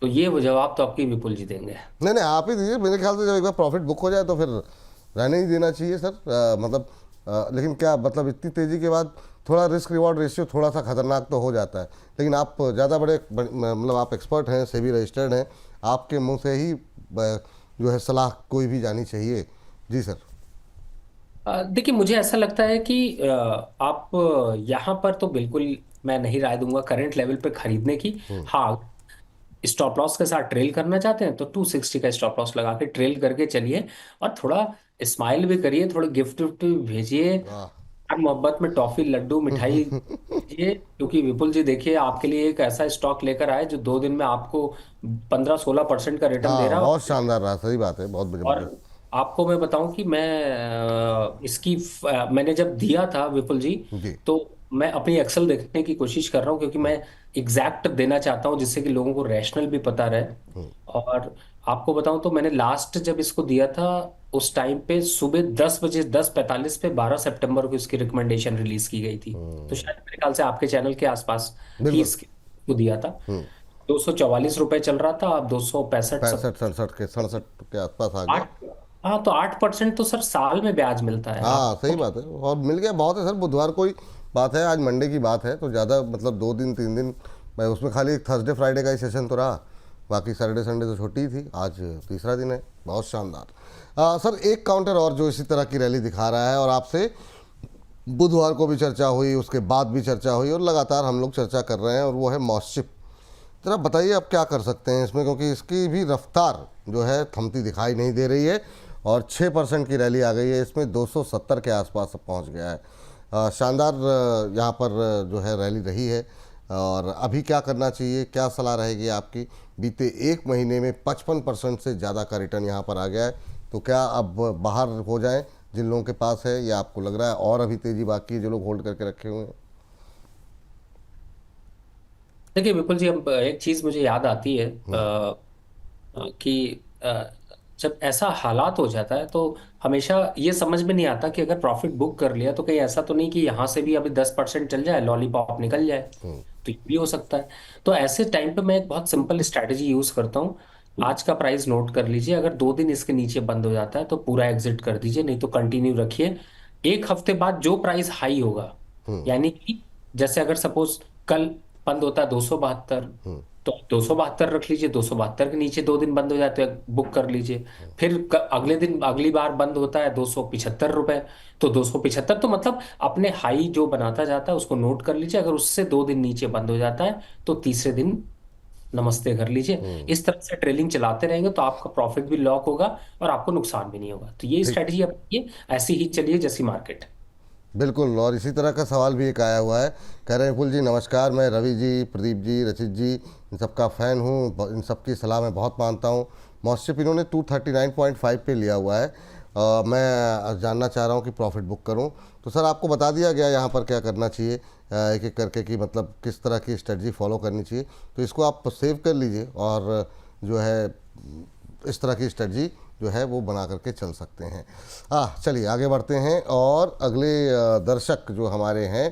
तो ये वो जवाब तो आपकी विपुल जी देंगे। नहीं नहीं, आप ही दीजिए। मेरे ख्याल से जब एक बार प्रॉफिट बुक हो जाए तो फिर रहने ही देना चाहिए सर। मतलब लेकिन क्या मतलब इतनी तेज़ी के बाद थोड़ा रिस्क रिवॉर्ड रेशियो थोड़ा सा खतरनाक तो हो जाता है। लेकिन आप ज़्यादा मतलब आप एक्सपर्ट हैं, सेबी रजिस्टर्ड हैं, आपके मुंह से ही जो है सलाह कोई भी जानी चाहिए। जी सर। देखिए, मुझे ऐसा लगता है कि आप यहाँ पर तो बिल्कुल मैं नहीं राय दूंगा करंट लेवल पे खरीदने की। हाँ, स्टॉप लॉस के साथ ट्रेल करना चाहते हैं तो 260 का स्टॉप लॉस लगा के ट्रेल करके चलिए। और थोड़ा स्माइल भी करिए, थोड़े गिफ्ट विफ्ट भी भेजिए, वाह। प्यार मोहब्बत में टॉफी लड्डू मिठाई दीजिए। क्योंकि विपुल जी देखिए, आपके लिए एक ऐसा स्टॉक लेकर आए जो 2 दिन में आपको 15-16% का रिटर्न दे हाँ, रहा है। बहुत शानदार रहा, सही बात है, बहुत और ज़बरदस्त। आपको मैं बताऊं कि मैं मैंने जब दिया था विपुल जी, जी। तो मैं अपनी एक्सेल देखने की कोशिश कर रहा हूं, क्योंकि मैं एग्जैक्ट देना चाहता हूं जिससे कि लोगों को रैशनल भी पता रहे। और आपको बताऊं तो मैंने लास्ट जब इसको दिया था, उस टाइम पे सुबह 10 बजे 10:45 पे 12 सितंबर को इसकी रिकमेंडेशन रिलीज की गई थी। तो शायद मेरे ख्याल से आपके चैनल के आसपास ही बिल्कुल। इसको दिया था। 244 रुपए चल रहा था, अब 265 सब। 65 67 के आसपास आ गया। 8। हाँ, तो 8% तो सर साल में ब्याज मिलता है हाँ आपको। सही बात है, और मिल गया बहुत है सर। बुधवार को ही बात है, आज मंडे की बात है, तो ज़्यादा मतलब 2 दिन 3 दिन मैं उसमें खाली थर्सडे फ्राइडे का ही सेशन तो रहा। बाकी सैटरडे संडे तो छुट्टी थी, आज तीसरा दिन है। बहुत शानदार। सर एक काउंटर और जो इसी तरह की रैली दिखा रहा है, और आपसे बुधवार को भी चर्चा हुई, उसके बाद भी चर्चा हुई, और लगातार हम लोग चर्चा कर रहे हैं, और वो है मॉस्चिप। जरा बताइए आप क्या कर सकते हैं इसमें, क्योंकि इसकी भी रफ्तार जो है थमती दिखाई नहीं दे रही है, और 6% की रैली आ गई है इसमें, 270 के आसपास पहुंच गया है। शानदार यहाँ पर जो है रैली रही है। और अभी क्या करना चाहिए, क्या सलाह रहेगी आपकी? बीते एक महीने में 55% से ज़्यादा का रिटर्न यहाँ पर आ गया है, तो क्या अब बाहर हो जाएं जिन लोगों के पास है, या आपको लग रहा है और अभी तेज़ी बाकी है जो लोग होल्ड करके रखे हुए हैं? देखिए विपुल जी, अब एक चीज मुझे याद आती है कि जब ऐसा हालात हो जाता है तो हमेशा ये समझ में नहीं आता कि अगर प्रॉफिट बुक कर लिया तो कहीं ऐसा तो नहीं कि यहाँ से भी अभी 10% चल जाए, लॉलीपॉप निकल जाए। तो ये भी हो सकता है। तो ऐसे टाइम पे मैं एक बहुत सिंपल स्ट्रैटेजी यूज करता हूँ। आज का प्राइस नोट कर लीजिए, अगर 2 दिन इसके नीचे बंद हो जाता है तो पूरा एग्जिट कर दीजिए, नहीं तो कंटिन्यू रखिए। एक हफ्ते बाद जो प्राइस हाई होगा, यानी कि जैसे अगर सपोज कल बंद होता है 272, तो 272 रख लीजिए। 272 के नीचे 2 दिन बंद हो जाते हैं, बुक कर लीजिए। फिर अगले दिन अगली बार बंद होता है 275 रुपए, तो 275 तो मतलब अपने हाई जो बनाता जाता है उसको नोट कर लीजिए। अगर उससे 2 दिन नीचे बंद हो जाता है तो तीसरे दिन नमस्ते कर लीजिए। इस तरह से ट्रेलिंग चलाते रहेंगे तो आपका प्रॉफिट भी लॉक होगा और आपको नुकसान भी नहीं होगा। तो ये ठीक। स्ट्रेटजी अपनाइए, ऐसी ही चलिए जैसी मार्केट है। बिल्कुल। और इसी तरह का सवाल भी एक आया हुआ है, कह रहे हैं विपुल जी नमस्कार, मैं रवि जी, प्रदीप जी, रचित जी, इन सबका फ़ैन हूँ, इन सबकी सलाह मैं बहुत मानता हूँ। मॉस्चिप इन्होंने 239.5 पे लिया हुआ है। मैं जानना चाह रहा हूँ कि प्रॉफिट बुक करूँ, तो सर आपको बता दिया गया यहाँ पर क्या करना चाहिए, एक एक करके कि मतलब किस तरह की स्ट्रेटजी फॉलो करनी चाहिए। तो इसको आप सेव कर लीजिए, और जो है इस तरह की स्ट्रेटजी जो है वो बना करके चल सकते हैं। चलिए आगे बढ़ते हैं, और अगले दर्शक जो हमारे हैं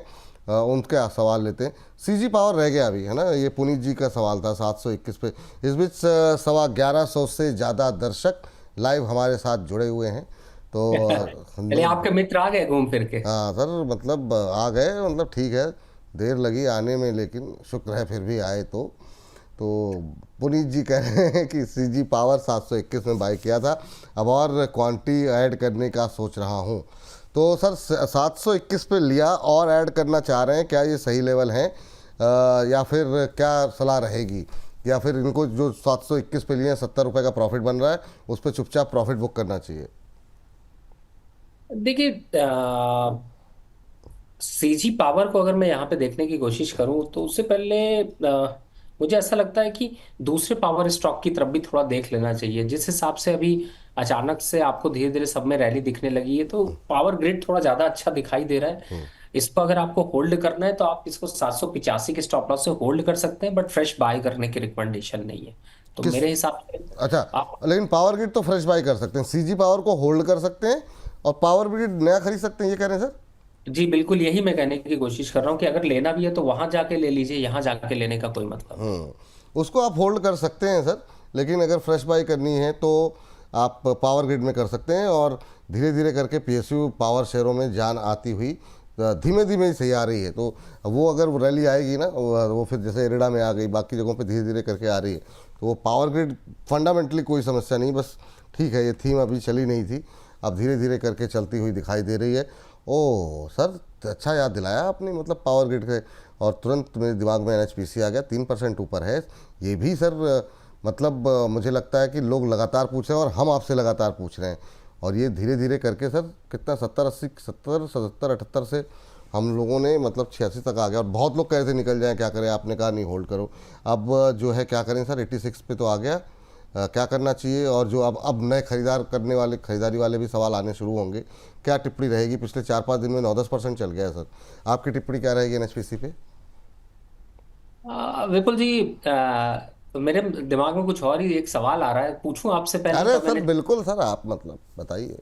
उनके सवाल लेते हैं। सीजी पावर रह गया अभी, है ना, ये पुनीत जी का सवाल था 721 पे। इस बीच 1125 से ज़्यादा दर्शक लाइव हमारे साथ जुड़े हुए हैं, तो चलिए, आपके मित्र आ गए घूम फिर के। हाँ सर, मतलब आ गए, मतलब ठीक है, देर लगी आने में, लेकिन शुक्र है फिर भी आए। तो पुनीत जी कह रहे हैं कि सीजी पावर 721 में बाई किया था, अब और क्वांटिटी ऐड करने का सोच रहा हूँ। तो सर 721 पे लिया और ऐड करना चाह रहे हैं, क्या ये सही लेवल है, या फिर क्या सलाह रहेगी, या फिर इनको जो 721 पे लिए हैं 70 रुपये का प्रॉफिट बन रहा है उस पर चुपचाप प्रॉफिट बुक करना चाहिए? देखिए, सीजी पावर को अगर मैं यहाँ पे देखने की कोशिश करूँ तो उससे पहले मुझे ऐसा लगता है कि दूसरे पावर स्टॉक की तरफ भी थोड़ा देख लेना चाहिए। जिस हिसाब से अभी अचानक से आपको धीरे धीरे सब में रैली दिखने लगी है, तो पावर ग्रिड थोड़ा ज्यादा अच्छा दिखाई दे रहा है। इसको अगर आपको होल्ड करना है तो आप इसको 785 के स्टॉप लॉस से होल्ड कर सकते हैं, बट फ्रेश बाय करने की रिकमेंडेशन नहीं है। तो किस मेरे हिसाब से अच्छा, आप लेकिन पावर ग्रिड तो फ्रेश बाई कर सकते हैं, सीजी पावर को होल्ड कर सकते हैं, और पावर ग्रिड नया खरीद सकते हैं, ये कह रहे हैं सर? जी बिल्कुल, यही मैं कहने की कोशिश कर रहा हूँ कि अगर लेना भी है तो वहां जाके ले लीजिए, यहाँ जाके लेने का कोई मतलब नहीं। उसको आप होल्ड कर सकते हैं सर, लेकिन अगर फ्रेश बाई करनी है तो आप पावर ग्रिड में कर सकते हैं। और धीरे धीरे करके पीएसयू पावर शेयरों में जान आती हुई धीमे धीमे ही सही आ रही है। तो वो अगर वो रैली आएगी ना, वो फिर जैसे एरेडा में आ गई, बाकी जगहों पे धीरे धीरे करके आ रही है, तो वो पावर ग्रिड फंडामेंटली कोई समस्या नहीं, बस ठीक है, ये थीम अभी चली नहीं थी, अब धीरे धीरे करके चलती हुई दिखाई दे रही है। ओह सर, अच्छा याद दिलाया आपने, मतलब पावर ग्रिड के, और तुरंत मेरे दिमाग में एनएचपीसी आ गया, 3% ऊपर है ये भी सर। मतलब मुझे लगता है कि लोग लगातार पूछ रहे हैं और हम आपसे लगातार पूछ रहे हैं, और ये धीरे धीरे करके सर कितना 70 80 70 77 78 से हम लोगों ने मतलब 86 तक आ गया। और बहुत लोग कह रहे थे निकल जाएं, क्या करें, आपने कहा नहीं होल्ड करो। अब जो है क्या करें सर, 86 पे तो आ गया, क्या करना चाहिए? और जो अब नए खरीदार करने वाले, खरीदारी वाले भी सवाल आने शुरू होंगे, क्या टिप्पणी रहेगी? पिछले 4 5 दिन में 9 10% चल गया है सर, आपकी टिप्पणी क्या रहेगी एनएचपीसी पे? विपुल जी, मेरे दिमाग में कुछ और ही एक सवाल आ रहा है, पूछूं आपसे पहले अरे तो सर मैंने। बिल्कुल सर, आप मतलब बताइए।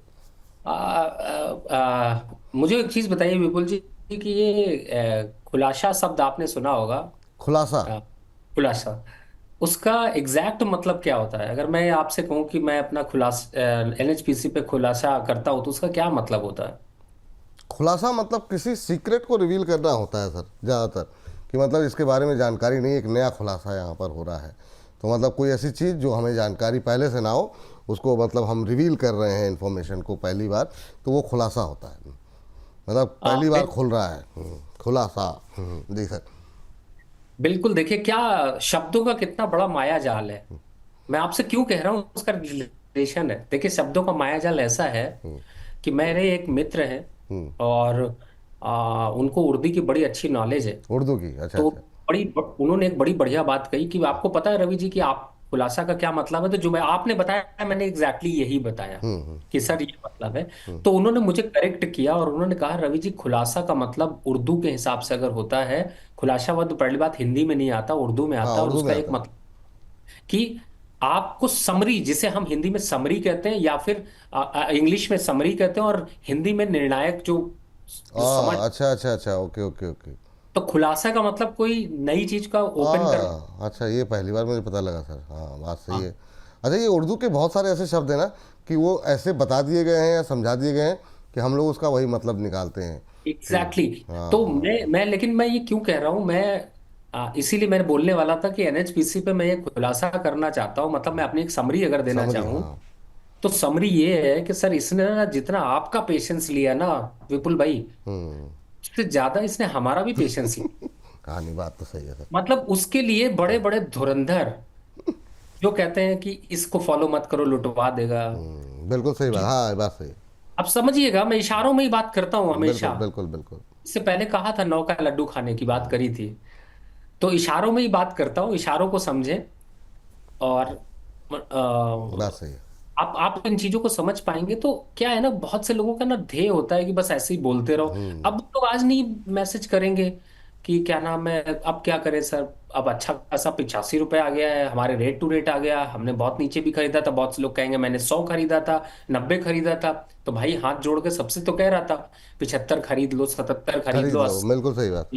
मुझे एक चीज बताइए विपुल जी कि ये खुलासा शब्द आपने सुना होगा। खुलासा? अ, खुलासा, उसका एग्जैक्ट मतलब क्या होता है? अगर मैं आपसे कहूं कि मैं अपना खुलासा एनएचपीसी पे खुलासा करता हूं तो उसका क्या मतलब होता है? खुलासा मतलब किसी सीक्रेट को रिवील करना होता है सर ज़्यादातर, कि मतलब इसके बारे में जानकारी नहीं, एक नया खुलासा यहाँ पर हो रहा है। तो मतलब कोई ऐसी चीज़ जो हमें जानकारी पहले से ना हो, उसको मतलब हम रिवील कर रहे हैं इन्फॉर्मेशन को पहली बार, तो वो खुलासा होता है। मतलब पहली बार बिल, खुल रहा है। खुलासा। जी सर। बिल्कुल, देखिए क्या शब्दों का कितना बड़ा माया जाल है। मैं आपसे क्यों कह रहा हूँ, उसका रिलेशन है। देखिए शब्दों का माया जाल ऐसा है कि मेरे एक मित्र हैं और उनको उर्दू की बड़ी अच्छी नॉलेज है। उर्दू की? अच्छा तो अच्छा। उन्होंने एक बड़ी बढ़िया बात कही कि आपको पता है रवि जी कि आप खुलासा का क्या मतलब है? तो जो मैं आपने बताया मैंने एग्जैक्टली यही बताया कि सर ये मतलब है। तो उन्होंने मुझे करेक्ट किया और उन्होंने कहा रवि जी खुलासा का मतलब उर्दू के हिसाब से अगर होता है, खुलासा शब्द पहली बात हिंदी में नहीं आता, उर्दू में हाँ आता है। और उर्दू में उसका एक आता है। मतलब कि आपको समरी, जिसे हम हिंदी में समरी कहते हैं या फिर इंग्लिश में समरी कहते हैं और हिंदी में निर्णायक, जो जो समझ। अच्छा अच्छा अच्छा, ओके ओके ओके। तो खुलासा का मतलब कोई नई चीज का ओपन कर। अच्छा, ये पहली बार मुझे पता लगा सर, हाँ बात सही है। हाँ अच्छा, ये उर्दू के बहुत सारे ऐसे शब्द हैं ना, कि वो ऐसे बता दिए गए हैं या समझा दिए गए हैं कि हम लोग उसका वही मतलब निकालते हैं कि एग्जैक्टली exactly। तो हाँ। मैं लेकिन मैं ये क्यों कह रहा हूं, मैं इसीलिए मैंने बोलने वाला था कि एनएचपीसी पे मैं ये खुलासा करना चाहता हूं, मतलब मैं अपनी एक समरी अगर देना समरी, चाहूं हाँ। तो समरी ये है कि सर इसने ना जितना आपका पेशेंस लिया ना विपुल भाई, उससे ज्यादा इसने हमारा भी पेशेंस लिया। कहानी, बात तो सही है सर। मतलब उसके लिए बड़े बड़े धुरंधर जो कहते हैं कि इसको फॉलो मत करो लुटवा देगा। बिल्कुल सही बात, कि हाँ बात सही। अब समझिएगा, मैं इशारों में ही बात करता हूं हमेशा। बिल्कुल बिल्कुल बिल्कुल। इससे पहले कहा था 9 का लड्डू खाने की बात करी थी, तो इशारों में ही बात करता हूँ, इशारों को समझें। और बात सही है। आप इन चीजों को समझ पाएंगे तो क्या है ना, बहुत से लोगों का ना ध्येय होता है कि बस ऐसे ही बोलते रहो। अब वो लोग आज नहीं मैसेज करेंगे कि क्या नाम है, अब क्या करें सर, अब अच्छा खासा 85 रुपए आ गया है, हमारे रेट टू रेट आ गया, हमने बहुत नीचे भी खरीदा था। बहुत से लोग कहेंगे मैंने 100 खरीदा था, 90 खरीदा था। तो भाई हाथ जोड़ के सबसे तो कह रहा था 75 खरीद लो, 77 खरीद खरीद लो, लो, बिल्कुल सही बात।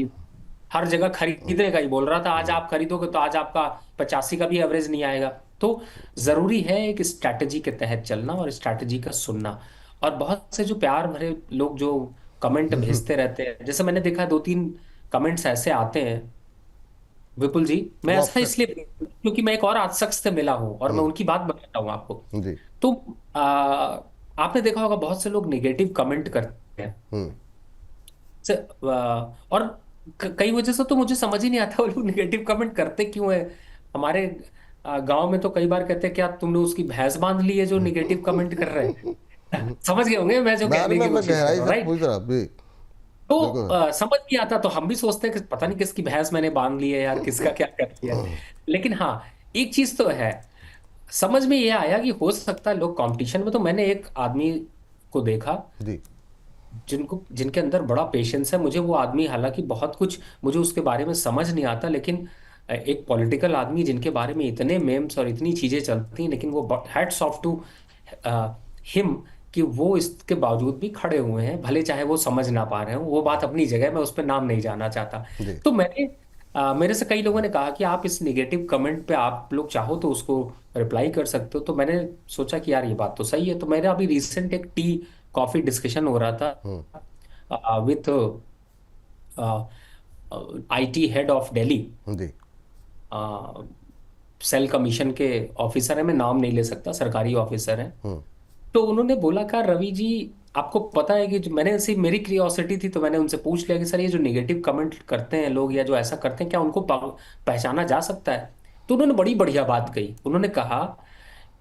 हर जगह खरीदने का ही बोल रहा था। आज आप खरीदोगे तो आज आपका 85 का भी एवरेज नहीं आएगा। तो जरूरी है एक स्ट्रैटेजी के तहत चलना और स्ट्रैटेजी का सुनना। और बहुत से जो प्यार भरे लोग जो कमेंट भेजते रहते हैं, जैसे मैंने देखा 2 3 कमेंट्स ऐसे आते हैं विपुल जी। मैं वो ऐसा आपसे। इसलिए क्योंकि मैं एक और आज शख्स से मिला हूं और मैं उनकी बात बताता हूँ आपको। जी। तो आपने देखा होगा बहुत से लोग निगेटिव कमेंट करते हैं और कई वजह से तो मुझे समझ ही नहीं आता वो लोग निगेटिव कमेंट करते क्यों है। हमारे गांव में तो कई बार कहते हैं क्या तुमने उसकी भैंस बांध ली है जो निगेटिव कमेंट कर रहे हैं। समझ गए होंगे मैं जो ना, अरे कहने की मैं कोशिश कर गहराई रहा हूँ, से राइट? पूछ रहा भी। तो बिल्कुल। समझ नहीं आता तो हम भी सोचते हैं कि पता नहीं किसकी भैंस मैंने बांध ली है यार, किसका क्या कर दिया है। लेकिन हाँ, एक चीज तो है, समझ में ये आया कि हो सकता है लोग कंपटीशन में। तो मैंने एक आदमी को देखा जी। जिनको जिनके अंदर बड़ा पेशेंस है। मुझे वो आदमी, हालांकि बहुत कुछ मुझे उसके बारे में समझ नहीं आता, लेकिन एक पॉलिटिकल आदमी जिनके बारे में इतने मेम्स और इतनी चीजें चलती हैं, लेकिन वो हैट्स ऑफ टू हिम कि वो इसके बावजूद भी खड़े हुए हैं, भले चाहे वो समझ ना पा रहे हो, वो बात अपनी जगह, मैं उस पर नाम नहीं जाना चाहता। जी। तो मेरे से कई लोगों ने कहा कि आप इस नेगेटिव कमेंट पे आप लोग चाहो तो उसको रिप्लाई कर सकते हो। तो मैंने सोचा कि यार ये बात तो सही है। तो मेरा अभी रिसेंट एक टी कॉफी डिस्कशन हो रहा हम्म। था विथ आईटी हेड ऑफ दिल्ली, जी। सेल कमीशन के ऑफिसर है, मैं नाम नहीं ले सकता, सरकारी ऑफिसर है। हम्म। तो उन्होंने बोला कि रवि जी, आपको पता है कि मैंने ऐसी मेरी क्यूरियोसिटी थी, तो मैंने उनसे पूछ लिया कि सर ये जो नेगेटिव कमेंट करते हैं लोग या जो ऐसा करते हैं, क्या उनको पहचाना जा सकता है? तो उन्होंने बड़ी बढ़िया बात कही। उन्होंने कहा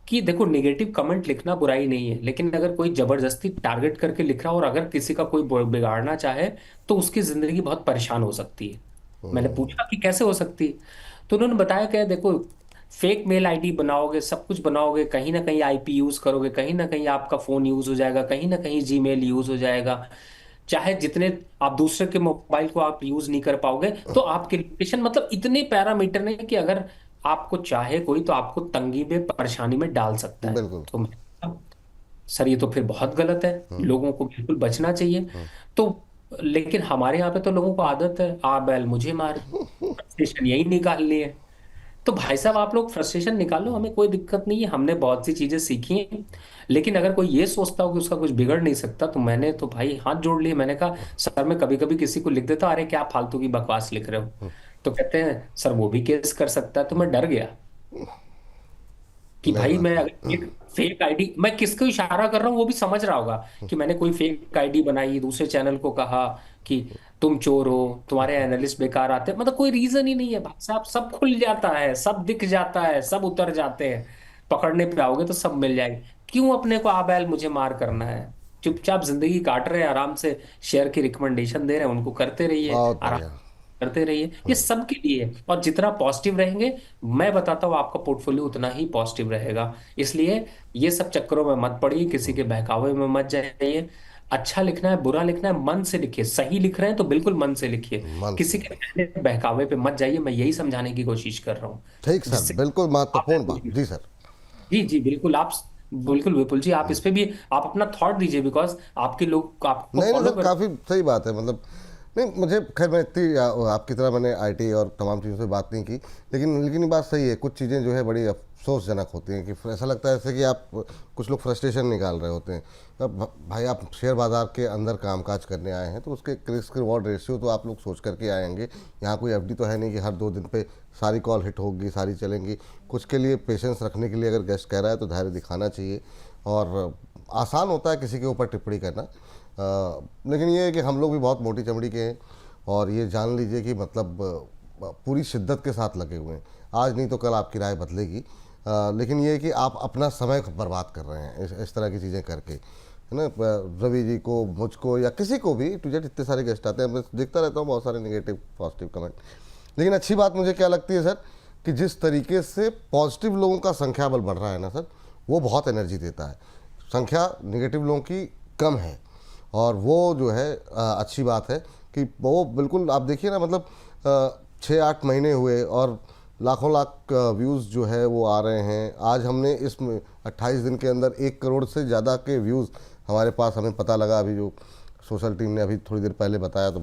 कि देखो, नेगेटिव कमेंट लिखना बुराई नहीं है, लेकिन अगर कोई जबरदस्ती टारगेट करके लिख रहा है और अगर किसी का कोई बिगाड़ना चाहे, तो उसकी जिंदगी बहुत परेशान हो सकती है। मैंने हम्म। पूछा कि कैसे हो सकती है? तो उन्होंने बताया कि देखो, फेक मेल आईडी बनाओगे, सब कुछ बनाओगे, कहीं ना कहीं आईपी यूज करोगे, कहीं ना कहीं आपका फोन यूज हो जाएगा, कहीं ना कहीं जीमेल यूज हो जाएगा, चाहे जितने आप दूसरे के मोबाइल को आप यूज नहीं कर पाओगे, तो आपके लोकेशन, मतलब इतने पैरामीटर ने कि अगर आपको चाहे कोई तो आपको तंगी में, परेशानी में डाल सकता है। बिल्कुल। तो मैं कहा, सर ये तो फिर बहुत गलत है, हम्म। लोगों को बिल्कुल बचना चाहिए। हम्म। तो लेकिन हमारे यहाँ पे तो लोगों को आदत है, आ बैल मुझे मार, फ्रस्ट्रेशन यही निकालनी है। तो भाई साहब, आप लोग फ्रस्ट्रेशन निकालो, हमें कोई दिक्कत नहीं है, हमने बहुत सी चीजें सीखी हैं। लेकिन अगर कोई ये सोचता हो कि उसका कुछ बिगड़ नहीं सकता, तो मैंने तो भाई हाथ जोड़ लिए। मैंने कहा सर, मैं कभी कभी किसी को लिख देता, अरे क्या फालतू की बकवास लिख रहे हो? तो कहते हैं सर वो भी केस कर सकता है। तो मैं डर गया कि नहीं भाई, बात मैं है। अगर एक फेक आईडी, मैं किसको इशारा कर रहा हूँ वो भी समझ रहा होगा कि मैंने कोई फेक आईडी बनाई, दूसरे चैनल को कहा कि तुम चोर हो, तुम्हारे एनालिस्ट बेकार आते हैं, मतलब कोई रीजन ही नहीं है भाई साहब। सब खुल जाता है, सब दिख जाता है, सब उतर जाते हैं, पकड़ने पे आओगे तो सब मिल जाएगी। क्यों अपने को आबैल मुझे मार करना है? चुपचाप जिंदगी काट रहे हैं, आराम से शेयर की रिकमेंडेशन दे रहे हैं, उनको करते रहिए, बहुत आराम बढ़िया। करते रहिए। ये सबके लिए है। और जितना पॉजिटिव रहेंगे, मैं बताता हूँ, आपका पोर्टफोलियो उतना ही पॉजिटिव रहेगा। इसलिए ये सब चक्करों में मत पड़िए, किसी के बहकावे में मत जाइए। अच्छा लिखना है, बुरा लिखना है, मन से लिखिए। सही लिख रहे हैं तो बिल्कुल मन से लिखिए, मन किसी से। के कहने बहकावे पे मत जाइए। मैं यही समझाने की कोशिश कर रहा हूँ, ठीक सर, जिससे बिल्कुल आप, महत्वपूर्ण बात। जी सर। जी जी बिल्कुल, आप बिल्कुल विपुल जी, आप इस पे भी आप अपना थॉट दीजिए, बिकॉज आपके लोग आपको नहीं नहीं फॉलो सर, कर। काफ़ी सही बात है। मतलब नहीं, मुझे खैर मैं इतनी आपकी तरह मैंने आईटी और तमाम चीज़ों से बात नहीं की, लेकिन ये बात सही है, कुछ चीज़ें जो है बड़ी अफसोसजनक होती हैं कि ऐसा लगता है जैसे कि आप कुछ लोग फ्रस्ट्रेशन निकाल रहे होते हैं। अब भाई, आप शेयर बाज़ार के अंदर कामकाज करने आए हैं, तो उसके रिस्क रिवॉर्ड रेशियो तो आप लोग सोच करके आएंगे। यहाँ कोई एफडी तो है नहीं कि हर 2 दिन पे सारी कॉल हिट होगी, सारी चलेंगी। कुछ के लिए पेशेंस रखने के लिए अगर गेस्ट कह रहा है तो धैर्य दिखाना चाहिए। और आसान होता है किसी के ऊपर टिप्पणी करना, लेकिन ये है कि हम लोग भी बहुत मोटी चमड़ी के हैं, और ये जान लीजिए कि मतलब पूरी शिद्दत के साथ लगे हुए हैं। आज नहीं तो कल आपकी राय बदलेगी, लेकिन ये है कि आप अपना समय बर्बाद कर रहे हैं इस तरह की चीज़ें करके, है ना। रवि जी को, मुझको, या किसी को भी, टू जेड इतने सारे गेस्ट आते हैं, मैं देखता रहता हूँ बहुत सारे नेगेटिव पॉजिटिव कमेंट। लेकिन अच्छी बात मुझे क्या लगती है सर, कि जिस तरीके से पॉजिटिव लोगों का संख्या बल बढ़ रहा है ना सर, वो बहुत एनर्जी देता है। संख्या नेगेटिव लोगों की कम है, और वो जो है अच्छी बात है कि वो बिल्कुल, आप देखिए ना, मतलब 6-8 महीने हुए और लाखों लाख व्यूज़ जो है वो आ रहे हैं। आज हमने इस 28 दिन के अंदर 1 करोड़ से ज़्यादा के व्यूज़ हमारे पास, हमें पता लगा अभी, जो सोशल टीम ने अभी थोड़ी देर पहले बताया, तो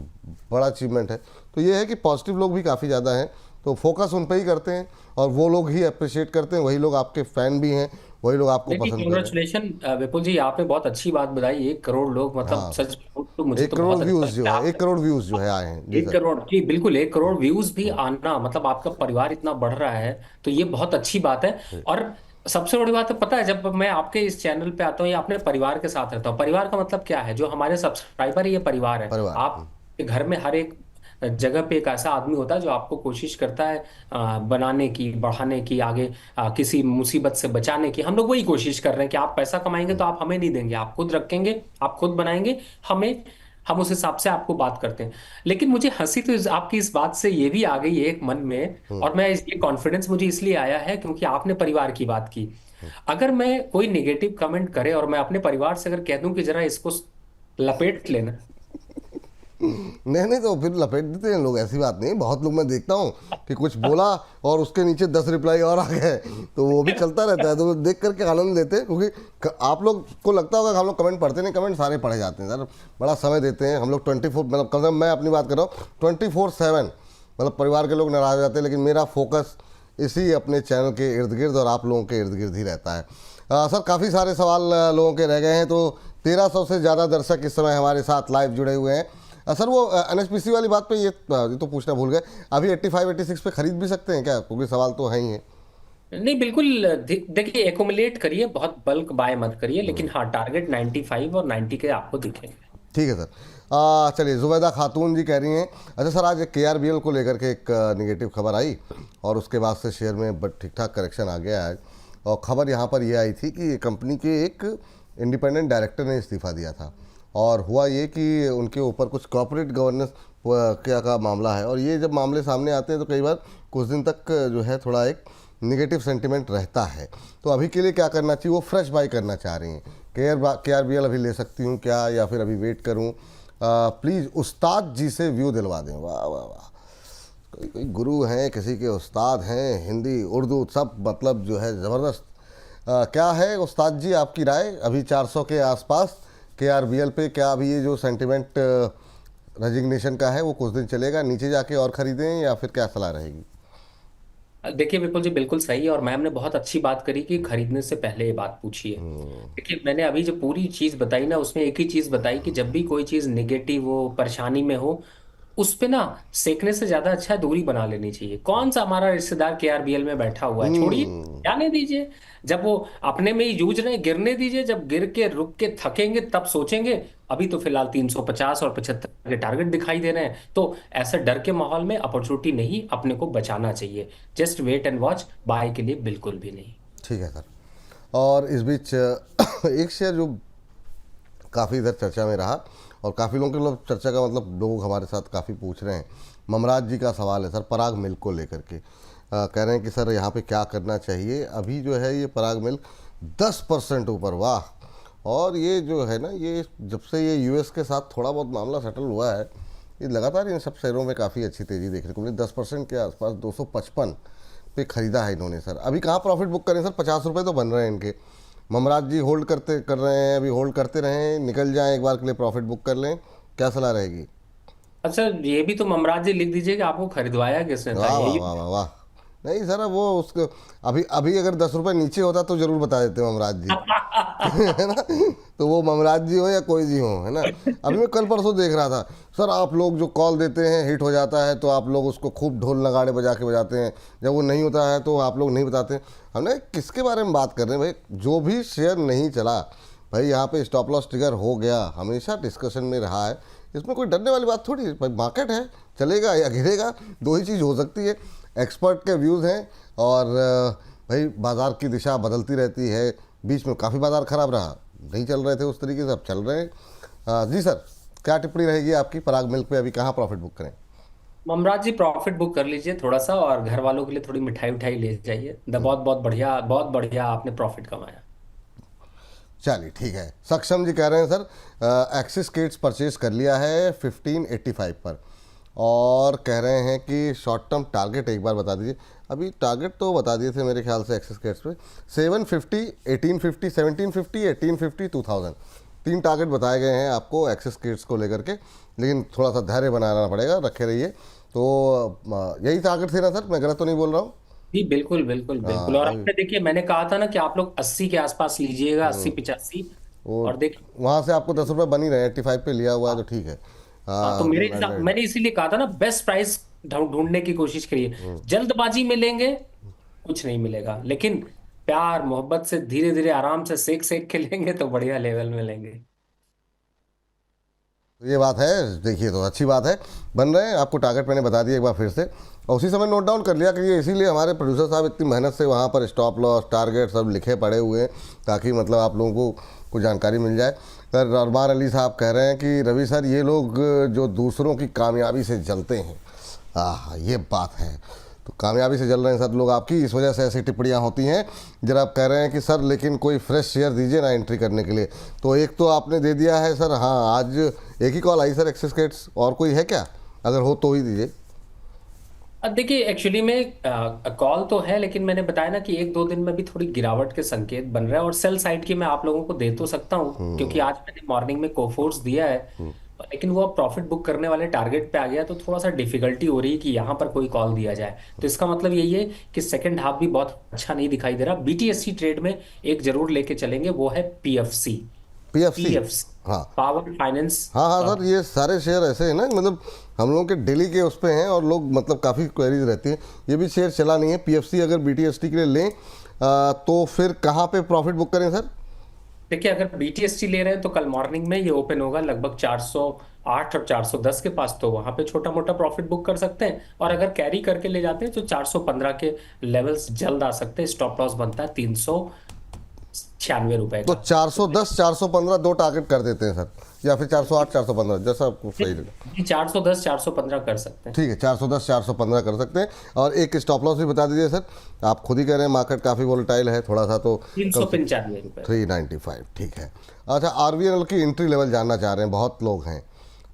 बड़ा अचीवमेंट है। तो ये है कि पॉजिटिव लोग भी काफ़ी ज़्यादा हैं, तो फोकस उन पे ही करते हैं, और वो लोग ही अप्रिशिएट करते हैं, वही लोग आपके फ़ैन भी हैं, वही लोग आपको नहीं नहीं, पसंद कर रहे हैं। कॉन्ग्रेचुलेशन विपुल जी, आपने बहुत अच्छी बात बताई। 1 करोड़ लोग, मतलब हाँ, सच कहूं तो मुझे एक तो करोड़ बहुत अच्छा व्यूज़ जो लगता है, है। 1 करोड़ व्यूज़ जो है आए हैं। जी एक सर। करोड़ जी बिल्कुल, 1 करोड़ व्यूज भी आना, मतलब आपका परिवार इतना बढ़ रहा है, तो ये बहुत अच्छी बात है। और सबसे बड़ी बात है, पता है, जब मैं आपके इस चैनल पे आता हूँ या अपने परिवार के साथ रहता हूँ, परिवार का मतलब क्या है? जो हमारे सब्सक्राइबर है, ये परिवार है। परिवार। आप के घर में हर एक जगह पे एक ऐसा आदमी होता है जो आपको कोशिश करता है बनाने की, बढ़ाने की, आगे किसी मुसीबत से बचाने की। हम लोग वही कोशिश कर रहे हैं कि आप पैसा कमाएंगे तो आप हमें नहीं देंगे, आप खुद रखेंगे, आप खुद बनाएंगे, हमें, हम उस हिसाब से आपको बात करते हैं। लेकिन मुझे हंसी तो आपकी इस बात से ये भी आ गई है एक मन में, और मैं ये कॉन्फिडेंस मुझे इसलिए आया है क्योंकि आपने परिवार की बात की। अगर मैं कोई नेगेटिव कमेंट करे और मैं अपने परिवार से अगर कह दूं कि जरा इसको लपेट लेना, नहीं नहीं, तो फिर लपेट देते हैं लोग, ऐसी बात नहीं। बहुत लोग मैं देखता हूँ कि कुछ बोला और उसके नीचे 10 रिप्लाई और आ गए, तो वो भी चलता रहता है। तो देख करके आनंद लेते हैं, क्योंकि आप लोग को लगता होगा कि हम लोग कमेंट पढ़ते नहीं, कमेंट सारे पढ़े जाते हैं सर। बड़ा समय देते हैं हम लोग 24, मतलब कम से कम मैं अपनी बात कर रहा हूँ 24/7। मतलब परिवार के लोग नाराज हो जाते हैं, लेकिन मेरा फोकस इसी अपने चैनल के इर्द गिर्द और आप लोगों के इर्द गिर्द ही रहता है। सर काफ़ी सारे सवाल लोगों के रह गए हैं, तो 1300 से ज़्यादा दर्शक इस समय हमारे साथ लाइव जुड़े हुए हैं। सर वो एनएचपीसी वाली बात पे ये तो पूछना भूल गए, अभी 85-86 पे खरीद भी सकते हैं क्या? क्योंकि सवाल तो है ही है। नहीं बिल्कुल, देखिए एकोमुलेट करिए, बहुत बल्क बाय मत करिए, लेकिन हाँ टारगेट 95 और 90 के आपको दिखेंगे। ठीक है सर। चलिए, जुबैदा खातून जी कह रही हैं, अच्छा सर आज KRBL को लेकर के एक निगेटिव खबर आई और उसके बाद से शेयर में ठीक ठाक करेक्शन आ गया है। और खबर यहाँ पर यह आई थी कि कंपनी के एक इंडिपेंडेंट डायरेक्टर ने इस्तीफ़ा दिया था, और हुआ ये कि उनके ऊपर कुछ कॉर्पोरेट गवर्नेंस क्या का मामला है। और ये जब मामले सामने आते हैं तो कई बार कुछ दिन तक जो है थोड़ा एक निगेटिव सेंटिमेंट रहता है। तो अभी के लिए क्या करना चाहिए? वो फ्रेश बाई करना चाह रही हैं। KRBL अभी ले सकती हूँ क्या, या फिर अभी वेट करूँ? प्लीज़ उस्ताद जी से व्यू दिलवा दें। वाह वाह वाह, कोई कोई गुरु हैं, किसी के उस्ताद हैं, हिंदी उर्दू सब मतलब जो है ज़बरदस्त। क्या है उस्ताद जी आपकी राय? अभी 400 के आसपास KRBL पे क्या अभी ये जो सेंटिमेंट रेजिग्नेशन का है वो कुछ दिन चलेगा, नीचे जाके और ख़रीदें, या फिर क्या सलाह रहेगी? देखिए विपुल जी बिल्कुल सही है, और मैम ने बहुत अच्छी बात करी कि खरीदने से पहले ये बात पूछिए। देखिए मैंने अभी जो पूरी चीज बताई ना, उसमें एक ही चीज बताई कि जब भी कोई चीज निगेटिव हो, परेशानी में हो, उस पे ना सेकने से ज्यादा अच्छा है दूरी बना लेनी चाहिए। कौन सा हमारा रिश्तेदार KRBL में बैठा हुआ है, छोड़िए, जाने दीजिए। जब वो अपने में ही जूझ रहे हैं, गिरने दीजिए, जब गिर के रुक के थकेंगे तब सोचेंगे। अभी तो फिलहाल 350 और 75 के टारगेट दिखाई दे रहे हैं, तो ऐसे डर के माहौल में अपॉर्चुनिटी नहीं, अपने को बचाना चाहिए। Just wait and watch, buy के लिए बिल्कुल भी नहीं। ठीक है सर। और इस बीच एक शेयर जो काफ़ी इधर चर्चा में रहा, और काफ़ी लोगों के मतलब चर्चा का मतलब लोग हमारे साथ काफ़ी पूछ रहे हैं, ममराज जी का सवाल है सर पराग मिल्क को लेकर के। कह रहे हैं कि सर यहाँ पे क्या करना चाहिए? अभी जो है ये पराग मिल्क 10% ऊपर, वाह। और ये जो है ना, ये जब से ये US के साथ थोड़ा बहुत मामला सेटल हुआ है, ये लगातार इन सब शेयरों में काफ़ी अच्छी तेज़ी देखने को मिली। 10% के आसपास 255 पे ख़रीदा है इन्होंने सर। अभी कहाँ प्रॉफिट बुक करें सर? 50 रुपये तो बन रहे हैं इनके। ममराज जी होल्ड कर रहे हैं, अभी होल्ड करते रहें, निकल जाएं, एक बार के लिए प्रॉफिट बुक कर लें, क्या सलाह रहेगी? अच्छा, ये भी तो ममराज जी लिख दीजिए कि आपको खरीदवाया किसने था, वाह वाह यही। वाह वाह वाह। नहीं सर, वो उसको अभी अभी अगर 10 रुपये नीचे होता तो ज़रूर बता देते ममराज जी। है ना? तो वो ममराज जी हो या कोई जी हो, है ना? अभी मैं कल परसों देख रहा था सर, आप लोग जो कॉल देते हैं हिट हो जाता है तो आप लोग उसको खूब ढोल नगाड़े बजा के बजाते हैं, जब वो नहीं होता है तो आप लोग नहीं बताते। हमने किसके बारे में बात कर रहे हैं भाई? जो भी शेयर नहीं चला भाई, यहाँ पे स्टॉप लॉस ट्रिगर हो गया, हमेशा डिस्कशन में रहा है, इसमें कोई डरने वाली बात थोड़ी है भाई। मार्केट है, चलेगा या गिरेगा, दो ही चीज़ हो सकती है। एक्सपर्ट के व्यूज़ हैं, और भाई बाज़ार की दिशा बदलती रहती है। बीच में काफ़ी बाज़ार ख़राब रहा, नहीं चल रहे थे उस तरीके से, अब चल रहे हैं। जी सर, क्या टिप्पणी रहेगी आपकी पराग मिल्क पे? अभी कहाँ प्रॉफिट बुक करें? ममराज जी प्रॉफिट बुक कर लीजिए थोड़ा सा, और घर वालों के लिए थोड़ी मिठाई उठाई ले जाइए। बहुत बहुत बढ़िया, बहुत बढ़िया आपने प्रॉफिट कमाया। चलिए ठीक है। सक्षम जी कह रहे हैं सर एक्सिस किट्स परचेज कर लिया है 1585 पर, और कह रहे हैं कि शॉर्ट टर्म टारगेट एक बार बता दीजिए। अभी टारगेट तो बता दिए थे मेरे ख्याल से एक्सिस किट्स पे, 750, 1850, 1750, 1850, 2000, 3 टारगेट बताए गए हैं आपको एक्सिस किट्स को लेकर के। लेकिन थोड़ा सा धैर्य बनाना पड़ेगा, रखे रहिए। तो यही टारगेट थे ना सर? मैं गलत तो नहीं बोल रहा हूँ? जी बिल्कुल बिल्कुल बिल्कुल। और अभी आपने देखिए, मैंने कहा था ना कि आप लोग 80 के आसपास लीजिएगा, 80 85। वो और देखिए, वहाँ से आपको 10 रुपये बन ही रहे हैं, 85 पे लिया हुआ है तो ठीक है। हाँ तो मेरे हिसाब, Android। मैंने इसीलिए कहा था ना, बेस्ट प्राइस ढूंढने की कोशिश करिए। जल्दबाजी में लेंगे कुछ नहीं मिलेगा, लेकिन प्यार मोहब्बत से धीरे धीरे आराम से सेक सेक के लेंगे तो बढ़िया लेवल में लेंगे। तो ये बात है, देखिए तो अच्छी बात है, बन रहे हैं। आपको टारगेट मैंने बता दिया एक बार फिर से, और उसी समय नोट डाउन कर लिया कि ये इसीलिए हमारे प्रोड्यूसर साहब इतनी मेहनत से वहाँ पर स्टॉप लॉस टारगेट सब लिखे पड़े हुए हैं, ताकि मतलब आप लोगों को जानकारी मिल जाए। सर अरमान अली साहब कह रहे हैं कि रवि सर, ये लोग जो दूसरों की कामयाबी से जलते हैं, ये बात है। तो कामयाबी से चल रहे हैं सर लोग आपकी, इस वजह से ऐसी टिप्पणियां होती हैं। जरा आप कह रहे हैं कि सर लेकिन कोई फ्रेश शेयर दीजिए ना एंट्री करने के लिए। तो एक तो आपने दे दिया है सर, हाँ आज एक ही कॉल आई सर एक्सिस गेट्स, और कोई है क्या? अगर हो तो ही दीजिए। अब देखिए एक्चुअली में कॉल तो है, लेकिन मैंने बताया ना कि एक दो दिन में भी थोड़ी गिरावट के संकेत बन रहे हैं, और सेल साइड की मैं आप लोगों को दे तो सकता हूँ क्योंकि आज मैंने मॉर्निंग में कोफोर्स दिया है, लेकिन वो प्रॉफिट बुक करने वाले टारगेट पे आ गया, तो थोड़ा सा डिफिकल्टी हो रही है कि यहाँ पर कोई कॉल दिया जाए। तो इसका मतलब यही है कि सेकंड हाफ भी बहुत अच्छा नहीं दिखाई दे रहा। बीटीएससी ट्रेड में एक जरूर लेके चलेंगे, वो है पीएफसी। पीएफसी। पीएफसी हाँ पावर फाइनेंस। हाँ हाँ सर, ये सारे शेयर ऐसे हैं ना, मतलब हम लोगों के डेली के उस पे हैं और लोग मतलब काफ़ी क्वेरीज रहती हैं। ये भी शेयर चला नहीं है। पीएफसी अगर बीटीएसटी के लिए लें तो फिर कहाँ पे प्रॉफिट बुक करें सर? देखिए अगर बीटीएसटी ले रहे हैं तो कल मॉर्निंग में ये ओपन होगा लगभग 408 और 410 के पास, तो वहां पे छोटा मोटा प्रॉफिट बुक कर सकते हैं। और अगर कैरी करके ले जाते हैं तो 415 के लेवल्स जल्द आ सकते हैं। स्टॉप लॉस बनता है 396 रुपए तो का। 410 415 दो टारगेट कर देते हैं सर, या फिर 408 415, जैसा आपको सही लगे। जी 410 415 कर सकते हैं। ठीक है, 410 415 कर सकते हैं। और एक स्टॉप लॉस भी बता दीजिए सर। आप खुद ही कह रहे हैं मार्केट काफ़ी वोलेटाइल है थोड़ा सा, तो तीन कम सौ से पंचानवे रुपए 395, ठीक है। अच्छा, आरवीएनएल की एंट्री लेवल जानना चाह रहे हैं बहुत लोग हैं,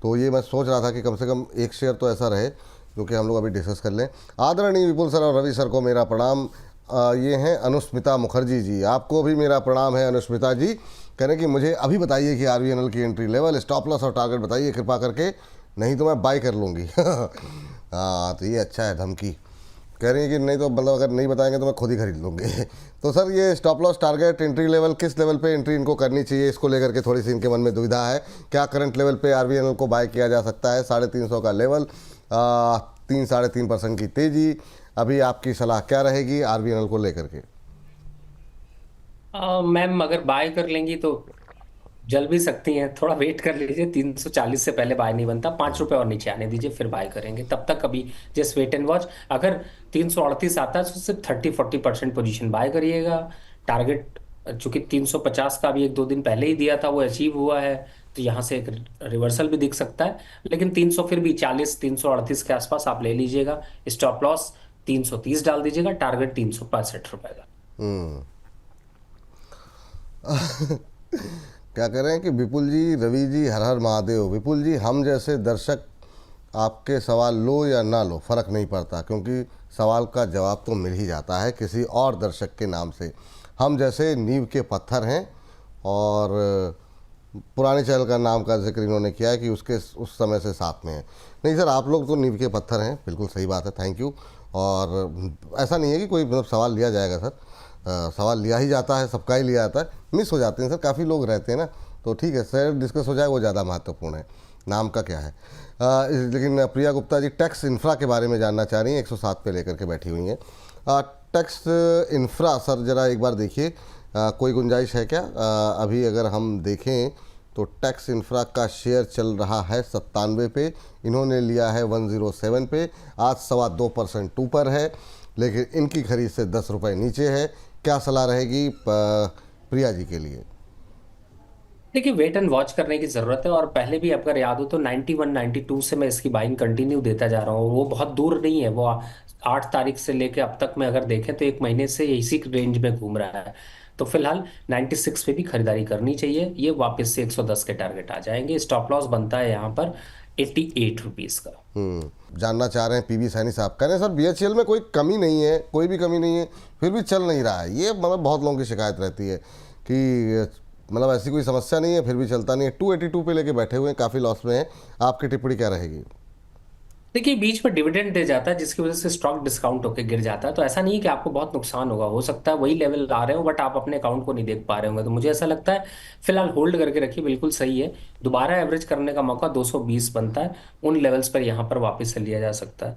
तो ये मैं सोच रहा था कि कम से कम एक शेयर तो ऐसा रहे जो कि हम लोग अभी डिस्कस कर लें। आदरणीय विपुल सर और रवि सर को मेरा प्रणाम। ये हैं अनुस्मिता मुखर्जी जी, आपको भी मेरा प्रणाम है अनुस्मिता जी। कह रहे हैं कि मुझे अभी बताइए कि आरवीएनएल की एंट्री लेवल, स्टॉप लॉस और टारगेट बताइए कृपा करके, नहीं तो मैं बाय कर लूँगी। हाँ तो ये अच्छा है धमकी। कह रही है कि नहीं तो मतलब अगर नहीं बताएंगे तो मैं खुद ही खरीद लूँगी। तो सर ये stop loss target entry level किस लेवल पे एंट्री इनको करनी चाहिए, इसको लेकर के थोड़ी सी इनके मन में दुविधा है। क्या करंट लेवल पे आरवीएनएल को बाय किया जा सकता है? 350 का लेवल, 3-3.5% की तेज़ी। अभी आपकी सलाह क्या रहेगी आरवीएनएल को लेकर के? मैम अगर बाय कर लेंगी तो जल भी सकती हैं, थोड़ा वेट कर लीजिए। 340 से पहले बाय नहीं बनता, 5 रुपए और नीचे आने दीजिए फिर बाय करेंगे। तब तक अभी जस्ट वेट एंड वॉच। अगर 338 आता है तो सिर्फ 30-40% पोजीशन बाय करिएगा। टारगेट चूंकि 350 का अभी एक दो दिन पहले ही दिया था, वो अचीव हुआ है, तो यहाँ से एक रिवर्सल भी दिख सकता है। लेकिन 300 फिर भी 40 338 के आसपास आप ले लीजिएगा। स्टॉप लॉस 330 डाल दीजिएगा, टारगेट 365 रुपए का। हम्म। क्या कह रहे हैं कि विपुल जी, रवि जी, हर हर महादेव। विपुल जी, हम जैसे दर्शक आपके सवाल लो या ना लो फ़र्क नहीं पड़ता, क्योंकि सवाल का जवाब तो मिल ही जाता है किसी और दर्शक के नाम से। हम जैसे नींव के पत्थर हैं, और पुराने चैनल का नाम का जिक्र इन्होंने किया है कि उसके उस समय से साथ में हैं। नहीं सर, आप लोग तो नींव के पत्थर हैं, बिल्कुल सही बात है, थैंक यू। और ऐसा नहीं है कि कोई मतलब सवाल लिया जाएगा सर, सवाल लिया ही जाता है, सबका ही लिया जाता है, मिस हो जाते हैं सर, काफ़ी लोग रहते हैं ना, तो ठीक है सर, डिस्कस हो जाए वो ज़्यादा महत्वपूर्ण है, नाम का क्या है। लेकिन प्रिया गुप्ता जी टैक्स इंफ्रा के बारे में जानना चाह रही हैं, 107 पे लेकर के बैठी हुई हैं। टैक्स इंफ्रा सर ज़रा एक बार देखिए, कोई गुंजाइश है क्या? अभी अगर हम देखें तो टैक्स इंफ्रा का शेयर चल रहा है 97 पे, इन्होंने लिया है 107 पे, आज 2.25% ऊपर है, लेकिन इनकी खरीद से 10 रुपये नीचे है। क्या सलाह रहेगी प्रिया जी के लिए? देखिए वेट एंड वॉच करने की जरूरत है, और पहले भी अगर याद हो तो 91 92 से मैं इसकी बाइंग कंटिन्यू देता जा रहा हूँ। वो बहुत दूर नहीं है, वो 8 तारीख से लेके अब तक में अगर देखें तो एक महीने से इसी रेंज में घूम रहा है। तो फिलहाल 96 पे भी खरीदारी करनी चाहिए। ये वापस से 110 के टारगेट आ जाएंगे। स्टॉप लॉस बनता है यहाँ पर 88 रुपीज़ का। जानना चाह रहे हैं पीबी सैनी साहब, कह रहे हैं सर बीएचईएल में कोई कमी नहीं है, कोई भी कमी नहीं है, फिर भी चल नहीं रहा है। ये मतलब बहुत लोगों की शिकायत रहती है कि मतलब ऐसी कोई समस्या नहीं है फिर भी चलता नहीं है। 282 पे लेके बैठे हुए हैं, काफ़ी लॉस में है, आपकी टिप्पणी क्या रहेगी? देखिए बीच में डिविडेंड दे जाता है जिसकी वजह से स्टॉक डिस्काउंट होकर गिर जाता है, तो ऐसा नहीं है कि आपको बहुत नुकसान होगा। हो सकता है वही लेवल आ रहे हो बट आप अपने अकाउंट को नहीं देख पा रहे होंगे। तो मुझे ऐसा लगता है फिलहाल होल्ड करके रखिए, बिल्कुल सही है। दोबारा एवरेज करने का मौका 220 बनता है, उन लेवल्स पर यहाँ पर वापस से लिया जा सकता है।